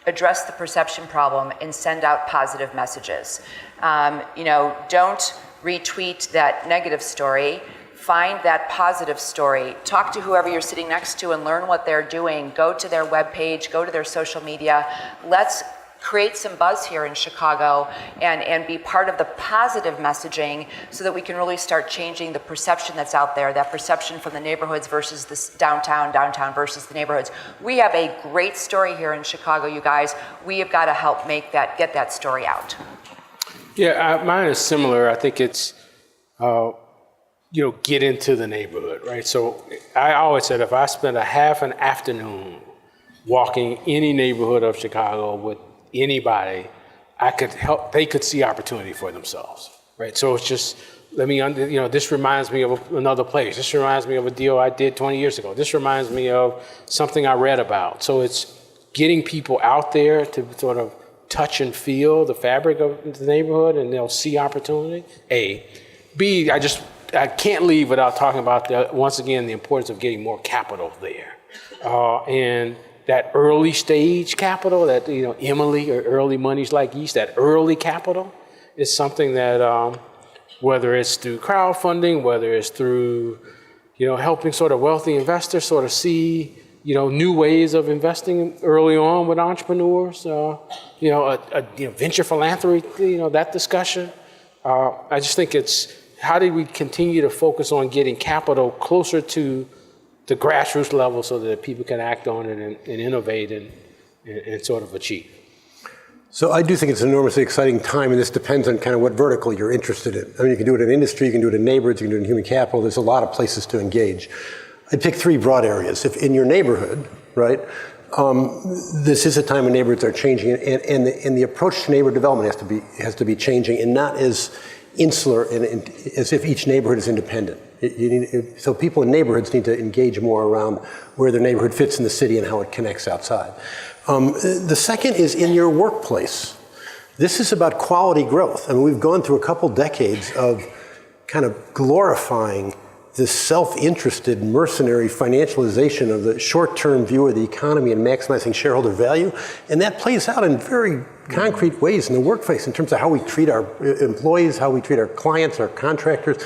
address the perception problem and send out positive messages. Don't retweet that negative story. Find that positive story. Talk to whoever you're sitting next to and learn what they're doing. Go to their webpage, go to their social media. Let's create some buzz here in Chicago and be part of the positive messaging so that we can really start changing the perception that's out there, that perception from the neighborhoods versus the downtown versus the neighborhoods. We have a great story here in Chicago, you guys. We have got to help get that story out.
Yeah, mine is similar. I think it's get into the neighborhood, right? So I always said if I spend a half an afternoon walking any neighborhood of Chicago with anybody, I could help, they could see opportunity for themselves, right? So it's just, this reminds me of another place. This reminds me of a deal I did 20 years ago. This reminds me of something I read about. So it's getting people out there to sort of touch and feel the fabric of the neighborhood, and they'll see opportunity, A. B, I can't leave without talking about, once again, the importance of getting more capital there. And that early stage capital, that, Emily or early monies like yeast, that early capital is something that, whether it's through crowdfunding, whether it's through, helping sort of wealthy investors sort of see, new ways of investing early on with entrepreneurs, venture philanthropy, that discussion. I just think it's, how do we continue to focus on getting capital closer to the grassroots level so that people can act on it and innovate and sort of achieve?
So I do think it's an enormously exciting time, and this depends on kind of what vertical you're interested in. I mean, you can do it in industry, you can do it in neighborhoods, you can do it in human capital. There's a lot of places to engage. I'd pick three broad areas. If in your neighborhood, right, this is a time when neighborhoods are changing, and the approach to neighborhood development has to be changing, and not as insular and as if each neighborhood is independent. So people in neighborhoods need to engage more around where their neighborhood fits in the city and how it connects outside. The second is in your workplace. This is about quality growth. I mean, we've gone through a couple decades of kind of glorifying this self-interested, mercenary financialization of the short-term view of the economy and maximizing shareholder value. And that plays out in very concrete ways in the workplace in terms of how we treat our employees, how we treat our clients, our contractors.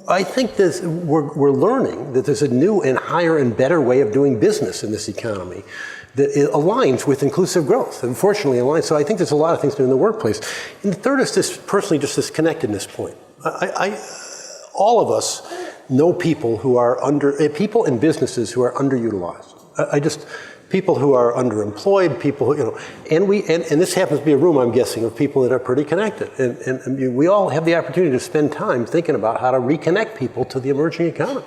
I think we're learning that there's a new and higher and better way of doing business in this economy that aligns with inclusive growth, unfortunately aligns. So I think there's a lot of things to do in the workplace. And the third is this connectedness point. All of us know people who are people and businesses who are underutilized. People who are underemployed, people who, and this happens to be a room, I'm guessing, of people that are pretty connected. And we all have the opportunity to spend time thinking about how to reconnect people to the emerging economy.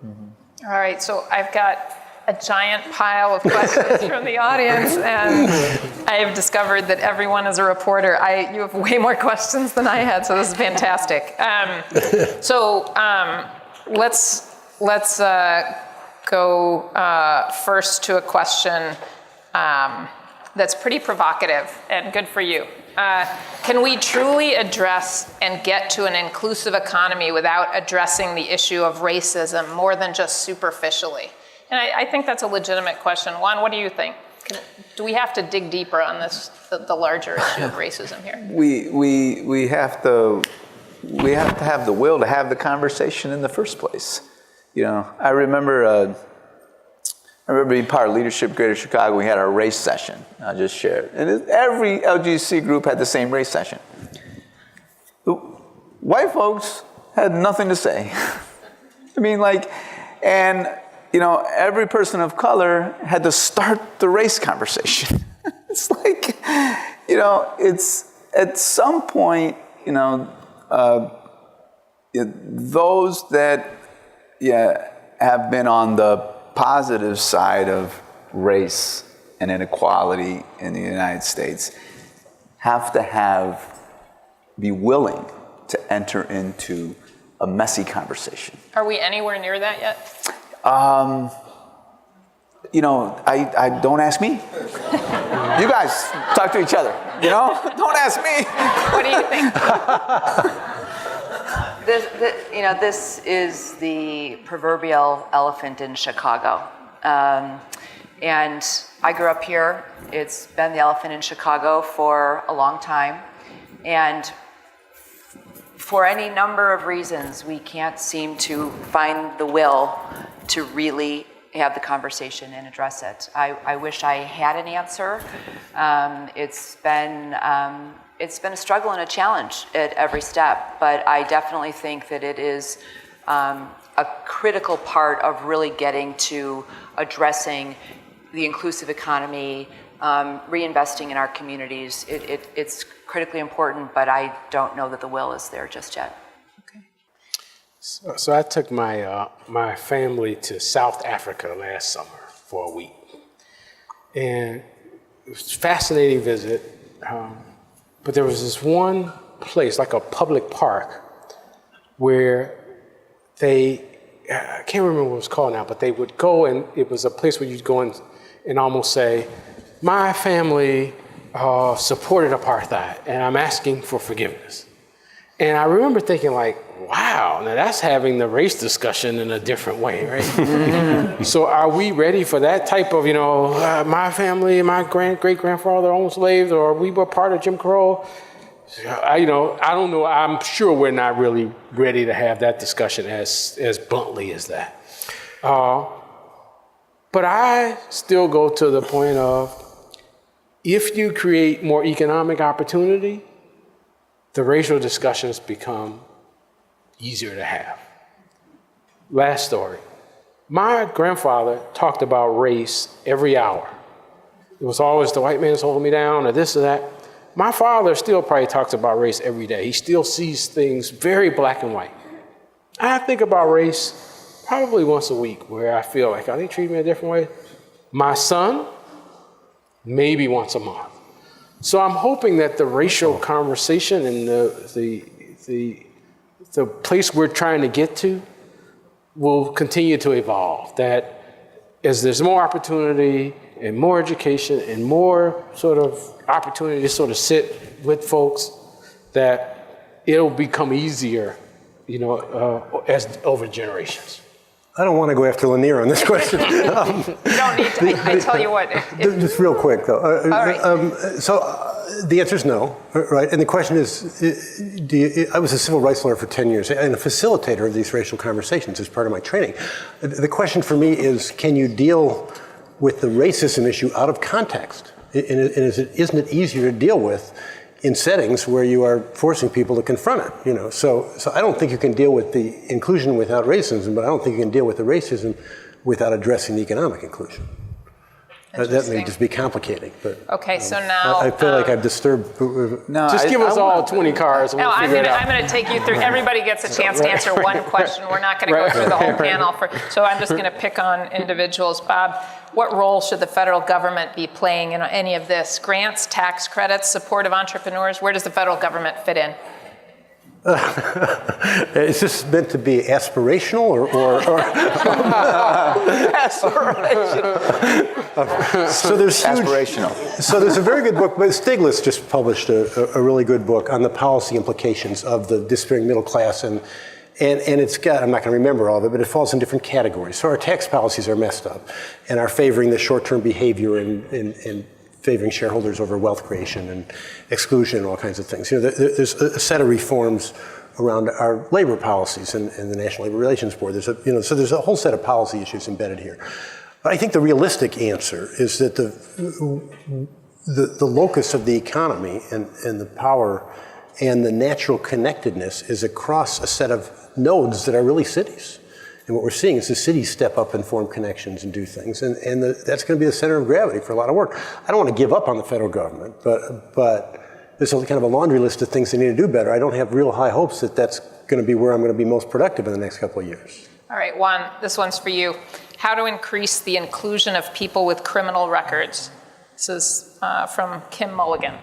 Mm-hmm. All right, so I've got a giant pile of questions from the audience, and I have discovered that everyone is a reporter. You have way more questions than I had, so this is fantastic. Let's go first to a question that's pretty provocative and good for you. Can we truly address and get to an inclusive economy without addressing the issue of racism more than just superficially? And I think that's a legitimate question. Juan, what do you think? Do we have to dig deeper on this, the larger issue of racism here?
We have to have the will to have the conversation in the first place. I remember being part of Leadership Greater Chicago. We had our race session. I'll just share it. And every LGC group had the same race session. The white folks had nothing to say. Every person of color had to start the race conversation. It's like, it's at some point, those that have been on the positive side of race and inequality in the United States have to be willing to enter into a messy conversation.
Are we anywhere near that yet?
I don't ask me. You guys talk to each other, Don't ask me.
What do you think?
This is the proverbial elephant in Chicago. And I grew up here. It's been the elephant in Chicago for a long time. And for any number of reasons, we can't seem to find the will to really have the conversation and address it. I wish I had an answer. It's been a struggle and a challenge at every step, but I definitely think that it is a critical part of really getting to addressing the inclusive economy, reinvesting in our communities. It's critically important, but I don't know that the will is there just yet.
So I took my family to South Africa last summer for a week. And it was a fascinating visit. But there was this one place, like a public park, where I can't remember what it was called now, but they would go, and it was a place where you'd go and almost say, my family supported apartheid, and I'm asking for forgiveness. And I remember thinking, like, wow, now that's having the race discussion in a different way, right? So are we ready for that type of, my family, my great-grandfather owned slaves, or we were part of Jim Crow? I don't know. I'm sure we're not really ready to have that discussion as bluntly as that. But I still go to the point of, if you create more economic opportunity, the racial discussions become easier to have. Last story. My grandfather talked about race every hour. It was always the white man's holding me down, or this or that. My father still probably talks about race every day. He still sees things very black and white. I think about race probably once a week, where I feel like, are they treating me a different way? My son, maybe once a month. So I'm hoping that the racial conversation and the place we're trying to get to will continue to evolve. That as there's more opportunity and more education and more sort of opportunity to sort of sit with folks, that it'll become easier, as over generations.
I don't want to go after Lanier on this question.
You don't need to. I tell you what.
Just real quick, though.
All right.
The answer is no, right? And the question is, I was a civil rights lawyer for 10 years and a facilitator of these racial conversations as part of my training. The question for me is, can you deal with the racism issue out of context? And isn't it easier to deal with in settings where you are forcing people to confront it? So I don't think you can deal with the inclusion without racism, but I don't think you can deal with the racism without addressing the economic inclusion. That may just be complicating, but
okay. So now
I feel like I've disturbed.
No,
Just give us all 20 cards and we'll figure it out.
I'm going to take you through. Everybody gets a chance to answer one question. We're not going to go through the whole panel. So I'm just going to pick on individuals. Bob, what role should the federal government be playing in any of this? Grants, tax credits, support of entrepreneurs? Where does the federal government fit in?
Is this meant to be aspirational or
Aspirational.
So there's huge,
Aspirational.
So there's a very good book, but Stiglitz just published a really good book on the policy implications of the disappearing middle class, and it's got, I'm not going to remember all of it, but it falls in different categories. So our tax policies are messed up and are favoring the short-term behavior and favoring shareholders over wealth creation and exclusion and all kinds of things. There's a set of reforms around our labor policies and the National Labor Relations Board. So there's a whole set of policy issues embedded here. But I think the realistic answer is that the locus of the economy and the power and the natural connectedness is across a set of nodes that are really cities. And what we're seeing is the cities step up and form connections and do things. And that's going to be the center of gravity for a lot of work. I don't want to give up on the federal government, but there's kind of a laundry list of things they need to do better. I don't have real high hopes that that's going to be where I'm going to be most productive in the next couple of years.
All right, Juan, this one's for you. How to increase the inclusion of people with criminal records? This is from Kim Mulligan,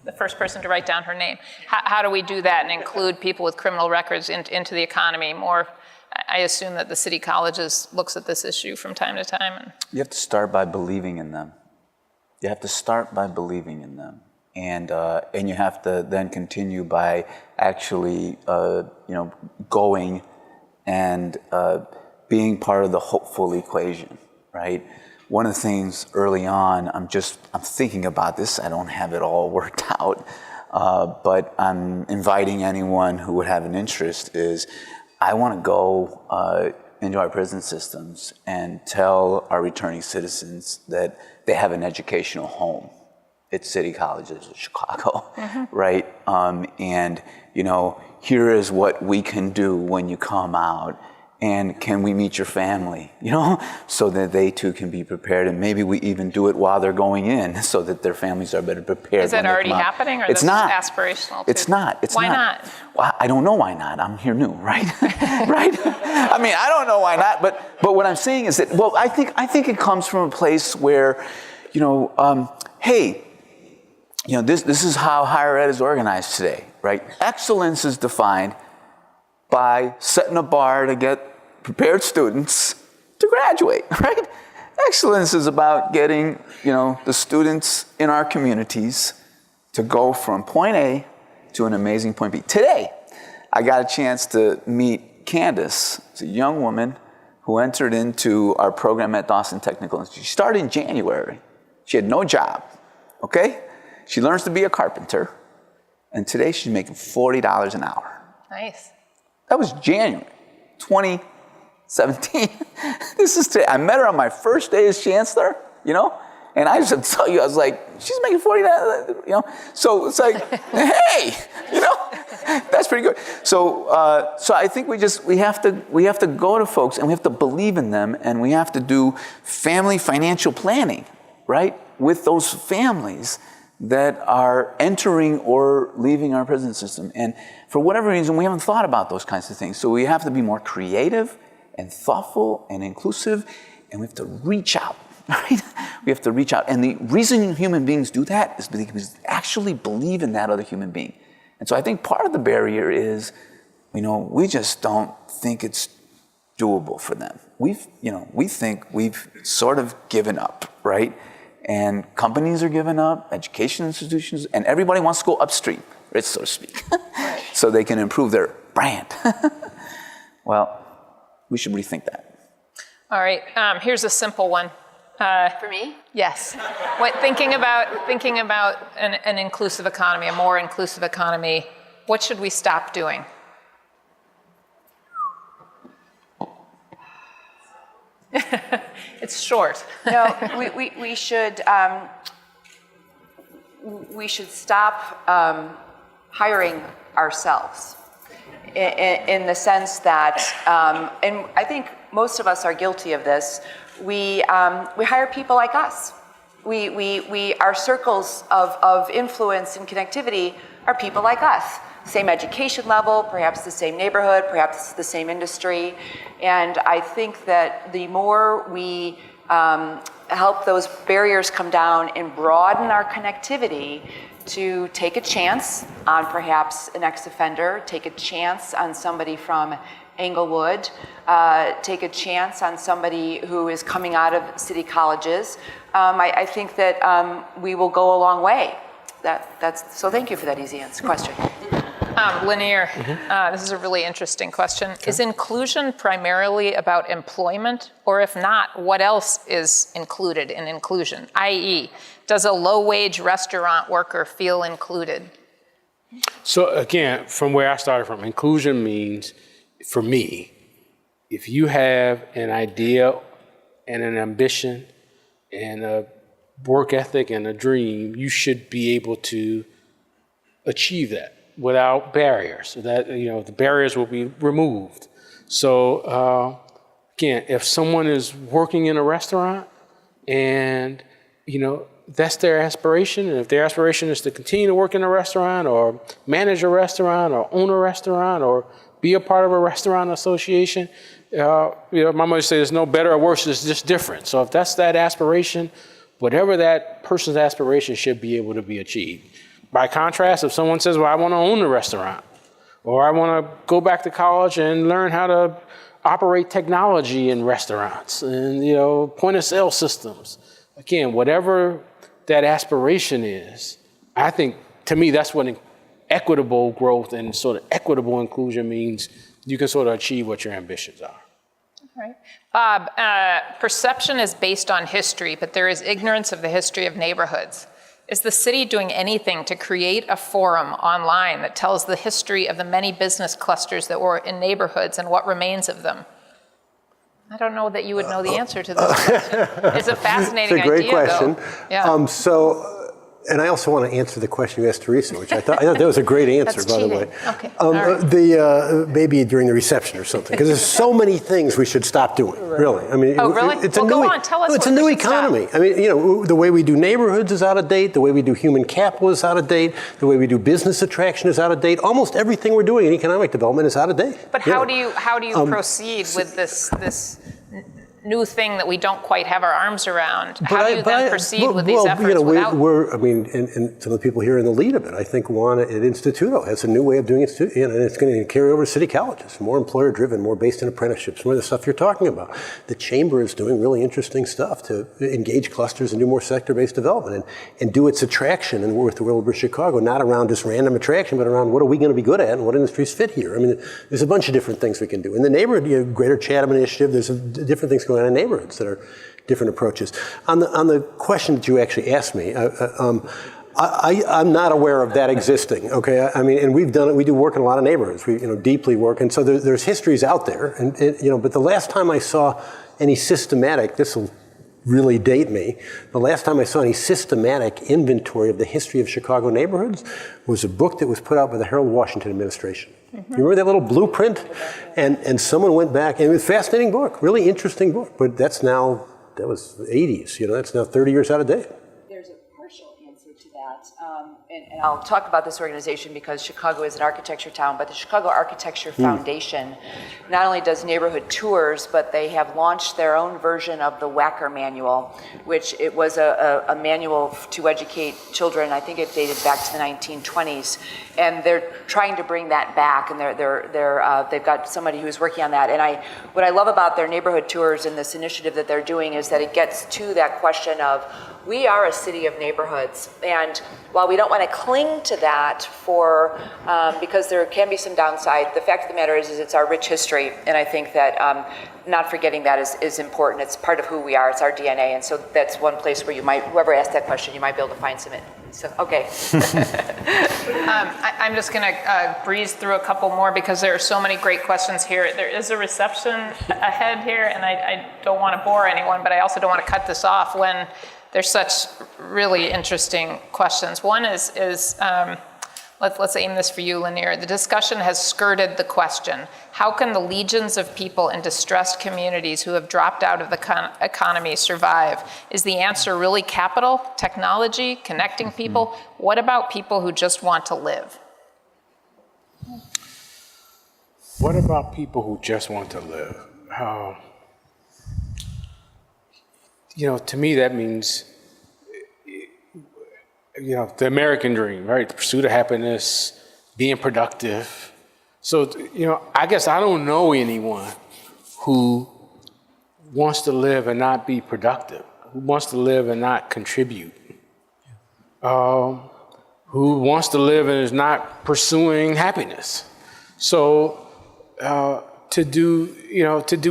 the first person to write down her name. How do we do that and include people with criminal records into the economy more? I assume that the city colleges looks at this issue from time to time.
You have to start by believing in them. You have to start by believing in them. And you have to then continue by actually, going and being part of the hopeful equation, right? One of the things early on, I'm thinking about this. I don't have it all worked out, but I'm inviting anyone who would have an interest is, I want to go into our prison systems and tell our returning citizens that they have an educational home at City Colleges of Chicago, right? And, here is what we can do when you come out, And can we meet your family, so that they too can be prepared, and maybe we even do it while they're going in, so that their families are better prepared.
Is that already happening, or
it's
this
not
is aspirational? Too?
It's not. It's
why
not.
not?
Well, I don't know why not. I'm here new, right? Right. I mean, I don't know why not. But what I'm saying is that, well, I think it comes from a place where, hey, this is how higher ed is organized today, right? Excellence is defined by setting a bar to get prepared students to graduate, right? Excellence is about getting, the students in our communities to go from point A to an amazing point B. Today, I got a chance to meet Candace. It's a young woman who entered into our program at Dawson Technical Institute. She started in January. She had no job, okay? She learns to be a carpenter, and today she's making $40 an hour.
Nice.
That was January 2017. This is today. I met her on my first day as chancellor, and I just have to tell you, I was like, she's making $40, So it's like, hey, that's pretty good. So I think we have to go to folks, and we have to believe in them, and we have to do family financial planning, right, with those families that are entering or leaving our prison system. And for whatever reason, we haven't thought about those kinds of things. So we have to be more creative and thoughtful and inclusive, and we have to reach out, right? We have to reach out. And the reason human beings do that is because we actually believe in that other human being. And so I think part of the barrier is, we just don't think it's doable for them. We think we've sort of given up, right? And companies are giving up, education institutions, and everybody wants to go upstream, right, so to speak, so they can improve their brand. Well, we should rethink that.
All right, here's a simple one.
For me?
Yes. Thinking about an inclusive economy, a more inclusive economy, what should we stop doing? It's short.
No, we should stop hiring ourselves in the sense that, and I think most of us are guilty of this. We hire people like us. Our circles of influence and connectivity are people like us. Same education level, perhaps the same neighborhood, perhaps the same industry. And I think that the more we help those barriers come down and broaden our connectivity to take a chance on perhaps an ex-offender, take a chance on somebody from Englewood, take a chance on somebody who is coming out of city colleges, I think that we will go a long way. So thank you for that easy question.
Lanier, this is a really interesting question. Is inclusion primarily about employment? Or if not, what else is included in inclusion? i.e., does a low-wage restaurant worker feel included?
So again, from where I started from, inclusion means, for me, if you have an idea and an ambition and a work ethic and a dream, you should be able to achieve that without barriers, so that the barriers will be removed. So again, if someone is working in a restaurant and that's their aspiration, and if their aspiration is to continue to work in a restaurant or manage a restaurant or own a restaurant or be a part of a restaurant association, my mother says there's no better or worse, it's just different. So if that's that aspiration, whatever that person's aspiration should be able to be achieved. By contrast, if someone says, well, I want to own a restaurant, or I want to go back to college and learn how to operate technology in restaurants and, point of sale systems. Again, whatever that aspiration is, I think, to me, that's what equitable growth and sort of equitable inclusion means. You can sort of achieve what your ambitions are.
Right. Bob, perception is based on history, but there is ignorance of the history of neighborhoods. Is the city doing anything to create a forum online that tells the history of the many business clusters that were in neighborhoods and what remains of them? I don't know that you would know the answer to this question. It's a fascinating idea,
It's a great question.
Though. Yeah.
So And I also want to answer the question you asked Teresa, which I thought that was a great answer,
That's
by the
cheating.
way.
Okay. All right.
Maybe during the reception or something, because there's so many things we should stop doing. Really, I mean,
Oh, really?
It's
Well,
a
go
new,
on. Tell us
no, it's
what
a new
we should stop.
economy. I mean, the way we do neighborhoods is out of date. The way we do human capital is out of date. The way we do business attraction is out of date. Almost everything we're doing in economic development is out of date.
But how do you proceed with this new thing that we don't quite have our arms around? How do you then proceed with these efforts without?
And some of the people here in the lead of it, I think one at Instituto has a new way of doing it, and it's going to carry over to city colleges, more employer-driven, more based in apprenticeships, more of the stuff you're talking about. The chamber is doing really interesting stuff to engage clusters and do more sector-based development and do its attraction and work with the world of Chicago, not around just random attraction, but around what are we going to be good at and what industries fit here. I mean, there's a bunch of different things we can do. In the neighborhood, Greater Chatham Initiative, there's different things going on in neighborhoods that are different approaches. On the question that you actually asked me, I'm not aware of that existing. Okay, I mean, and we've done it. We do work in a lot of neighborhoods. We deeply work, and so there's histories out there. And but the last time I saw any systematic, this will really date me. The last time I saw any systematic inventory of the history of Chicago neighborhoods was a book that was put out by the Harold Washington administration. You remember that little blueprint? And someone went back, and it was a fascinating book, really interesting book, but that was the 80s, that's now 30 years out of date.
There's a partial answer to that, and I'll talk about this organization because Chicago is an architecture town, but the Chicago Architecture Foundation not only does neighborhood tours, but they have launched their own version of the Wacker Manual, which it was a manual to educate children. I think it dated back to the 1920s, and they're trying to bring that back, and they've got somebody who's working on that. And what I love about their neighborhood tours and this initiative that they're doing is that it gets to that question of, we are a city of neighborhoods, and while we don't want to cling to that because there can be some downside, the fact of the matter is it's our rich history, and I think that not forgetting that is important. It's part of who we are. It's our DNA, and so that's one place where whoever asked that question, you might be able to find some. So, okay.
I'm just going to breeze through a couple more because there are so many great questions here. There is a reception ahead here, and I don't want to bore anyone, but I also don't want to cut this off when there's such really interesting questions. One is let's aim this for you, Lanier. The discussion has skirted the question, how can the legions of people in distressed communities who have dropped out of the economy survive? Is the answer really capital, technology, connecting people? What about people who just want to live?
What about people who just want to live? To me, that means, the American dream, right? The pursuit of happiness, being productive. So, I guess I don't know anyone who wants to live and not be productive, who wants to live and not contribute, who wants to live and is not pursuing happiness. So, to do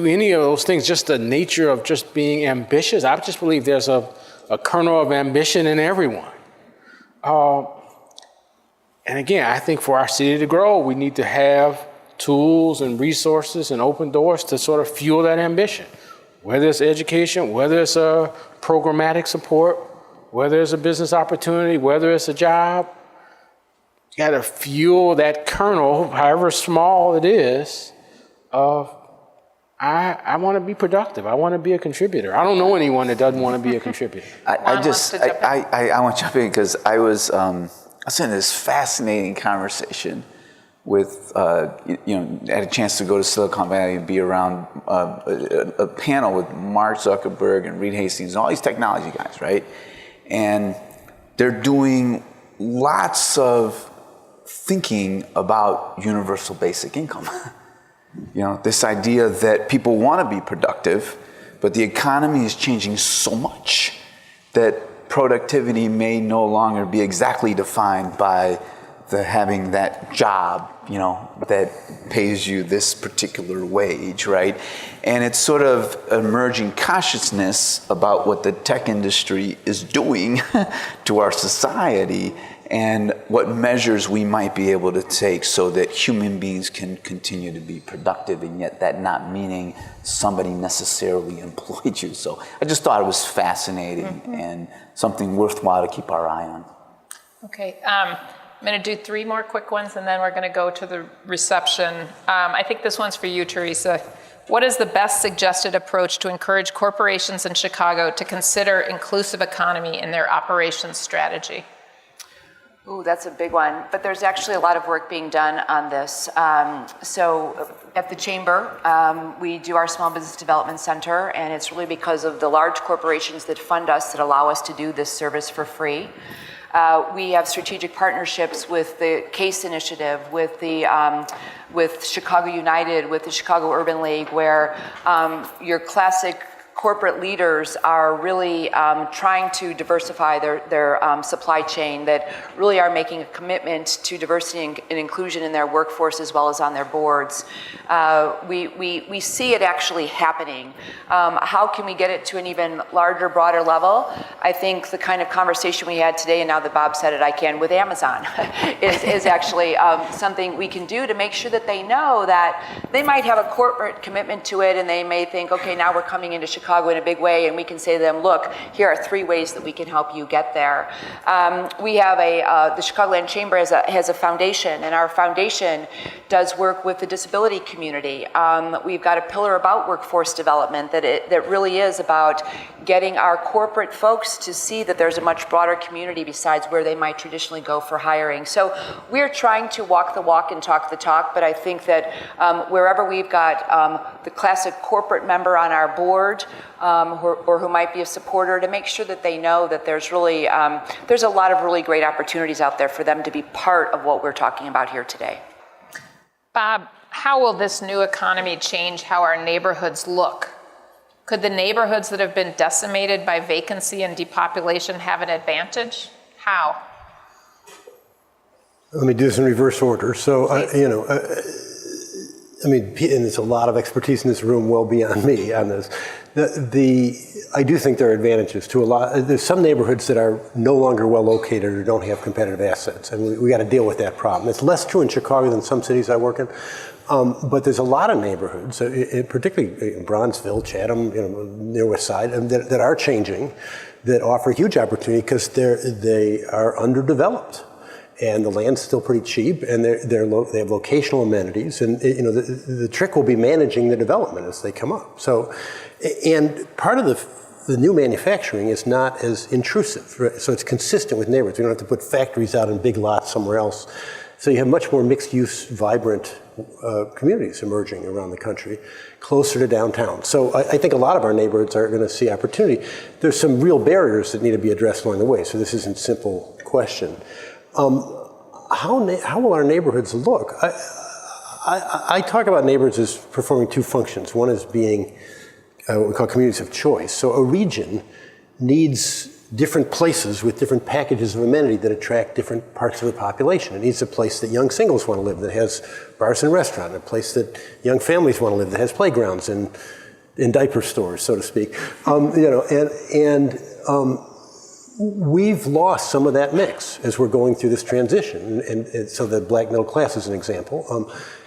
any of those things, just the nature of just being ambitious, I just believe there's a kernel of ambition in everyone. And again, I think for our city to grow, we need to have tools and resources and open doors to sort of fuel that ambition, whether it's education, whether it's a programmatic support, whether it's a business opportunity, whether it's a job. You got to fuel that kernel, however small it is, of I want to be productive. I want to be a contributor. I don't know anyone that doesn't want to be a contributor.
I want to jump in because I was in this fascinating conversation with, had a chance to go to Silicon Valley and be around a panel with Mark Zuckerberg and Reed Hastings and all these technology guys, right? And they're doing lots of thinking about universal basic income. This idea that people want to be productive, but the economy is changing so much that productivity may no longer be exactly defined by having that job, that pays you this particular wage, right? And it's sort of emerging consciousness about what the tech industry is doing to our society and what measures we might be able to take so that human beings can continue to be productive, and yet that not meaning somebody necessarily employed you. So I just thought it was fascinating and something worthwhile to keep our eye on.
Okay, I'm going to do 3 more quick ones, and then we're going to go to the reception. I think this one's for you, Teresa. What is the best suggested approach to encourage corporations in Chicago to consider inclusive economy in their operations strategy?
Ooh, that's a big one, but there's actually a lot of work being done on this. So at the Chamber, we do our Small Business Development Center, and it's really because of the large corporations that fund us that allow us to do this service for free. We have strategic partnerships with the CASE initiative, with the with Chicago United, with the Chicago Urban League, where your classic corporate leaders are really trying to diversify their supply chain, that really are making a commitment to diversity and inclusion in their workforce as well as on their boards. We see it actually happening. How can we get it to an even larger, broader level? I think the kind of conversation we had today, and now that Bob said it, I can with Amazon, is actually something we can do to make sure that they know that they might have a corporate commitment to it, and they may think, okay, now we're coming into Chicago in a big way, and we can say to them, look, here are 3 ways that we can help you get there. We have the Chicagoland Chamber has a foundation, and our foundation does work with the disability community. We've got a pillar about workforce development that really is about getting our corporate folks to see that there's a much broader community besides where they might traditionally go for hiring. So we're trying to walk the walk and talk the talk, but I think that wherever we've got the classic corporate member on our board, or who might be a supporter, to make sure that they know that there's really there's a lot of really great opportunities out there for them to be part of what we're talking about here today.
Bob, how will this new economy change how our neighborhoods look? Could the neighborhoods that have been decimated by vacancy and depopulation have an advantage? How?
Let me do this in reverse order. So, I mean, and there's a lot of expertise in this room well beyond me on this. I do think there are advantages to a lot. There's some neighborhoods that are no longer well located or don't have competitive assets, and we got to deal with that problem. It's less true in Chicago than some cities I work in, but there's a lot of neighborhoods, particularly in Bronzeville, Chatham, near West Side, that are changing, that offer huge opportunity because they are underdeveloped. And the land's still pretty cheap, and they have locational amenities, and the trick will be managing the development as they come up. So, and part of the new manufacturing is not as intrusive, right? So it's consistent with neighborhoods. We don't have to put factories out in big lots somewhere else. So you have much more mixed-use, vibrant communities emerging around the country, closer to downtown. So I think a lot of our neighborhoods are going to see opportunity. There's some real barriers that need to be addressed along the way. So this isn't a simple question. How will our neighborhoods look? I talk about neighborhoods as performing 2 functions. One is being what we call communities of choice. So a region needs different places with different packages of amenity that attract different parts of the population. It needs a place that young singles want to live that has bars and restaurants, a place that young families want to live that has playgrounds and diaper stores, so to speak. We've lost some of that mix as we're going through this transition, and so the black middle class is an example,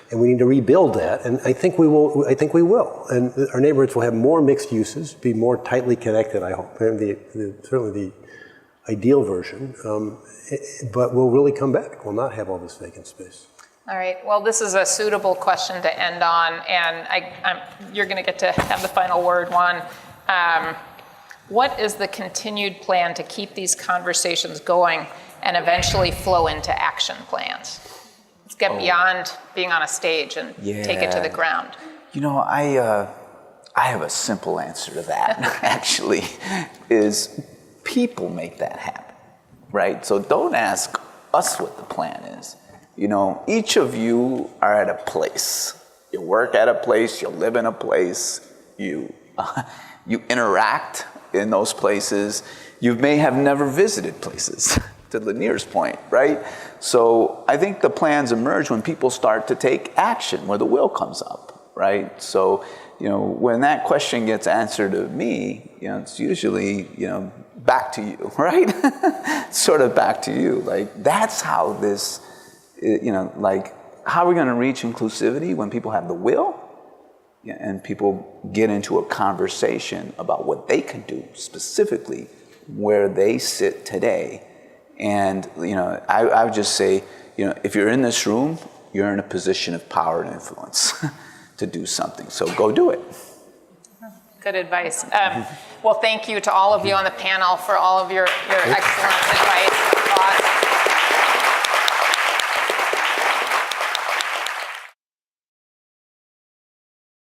and we need to rebuild that, and I think we will, and our neighborhoods will have more mixed uses, be more tightly connected, I hope, and certainly the ideal version, but we'll really come back. We'll not have all this vacant space.
All right, well, this is a suitable question to end on, and you're going to get to have the final word, Juan. What is the continued plan to keep these conversations going and eventually flow into action plans? Let's get beyond being on a stage and take it to the ground.
I have a simple answer to that, actually, is people make that happen, right? So don't ask us what the plan is. Each of you are at a place. You work at a place, you live in a place, you interact in those places. You may have never visited places, to Lanier's point, right? So I think the plans emerge when people start to take action, where the will comes up, right? So, when that question gets answered to me, it's usually, back to you, right? Sort of back to you. Like, that's how this, how are we going to reach inclusivity when people have the will? And people get into a conversation about what they can do specifically where they sit today And, I would just say, if you're in this room, you're in a position of power and influence to do something. So go do it.
Good advice. Well, thank you to all of you on the panel for all of your excellent advice and thoughts.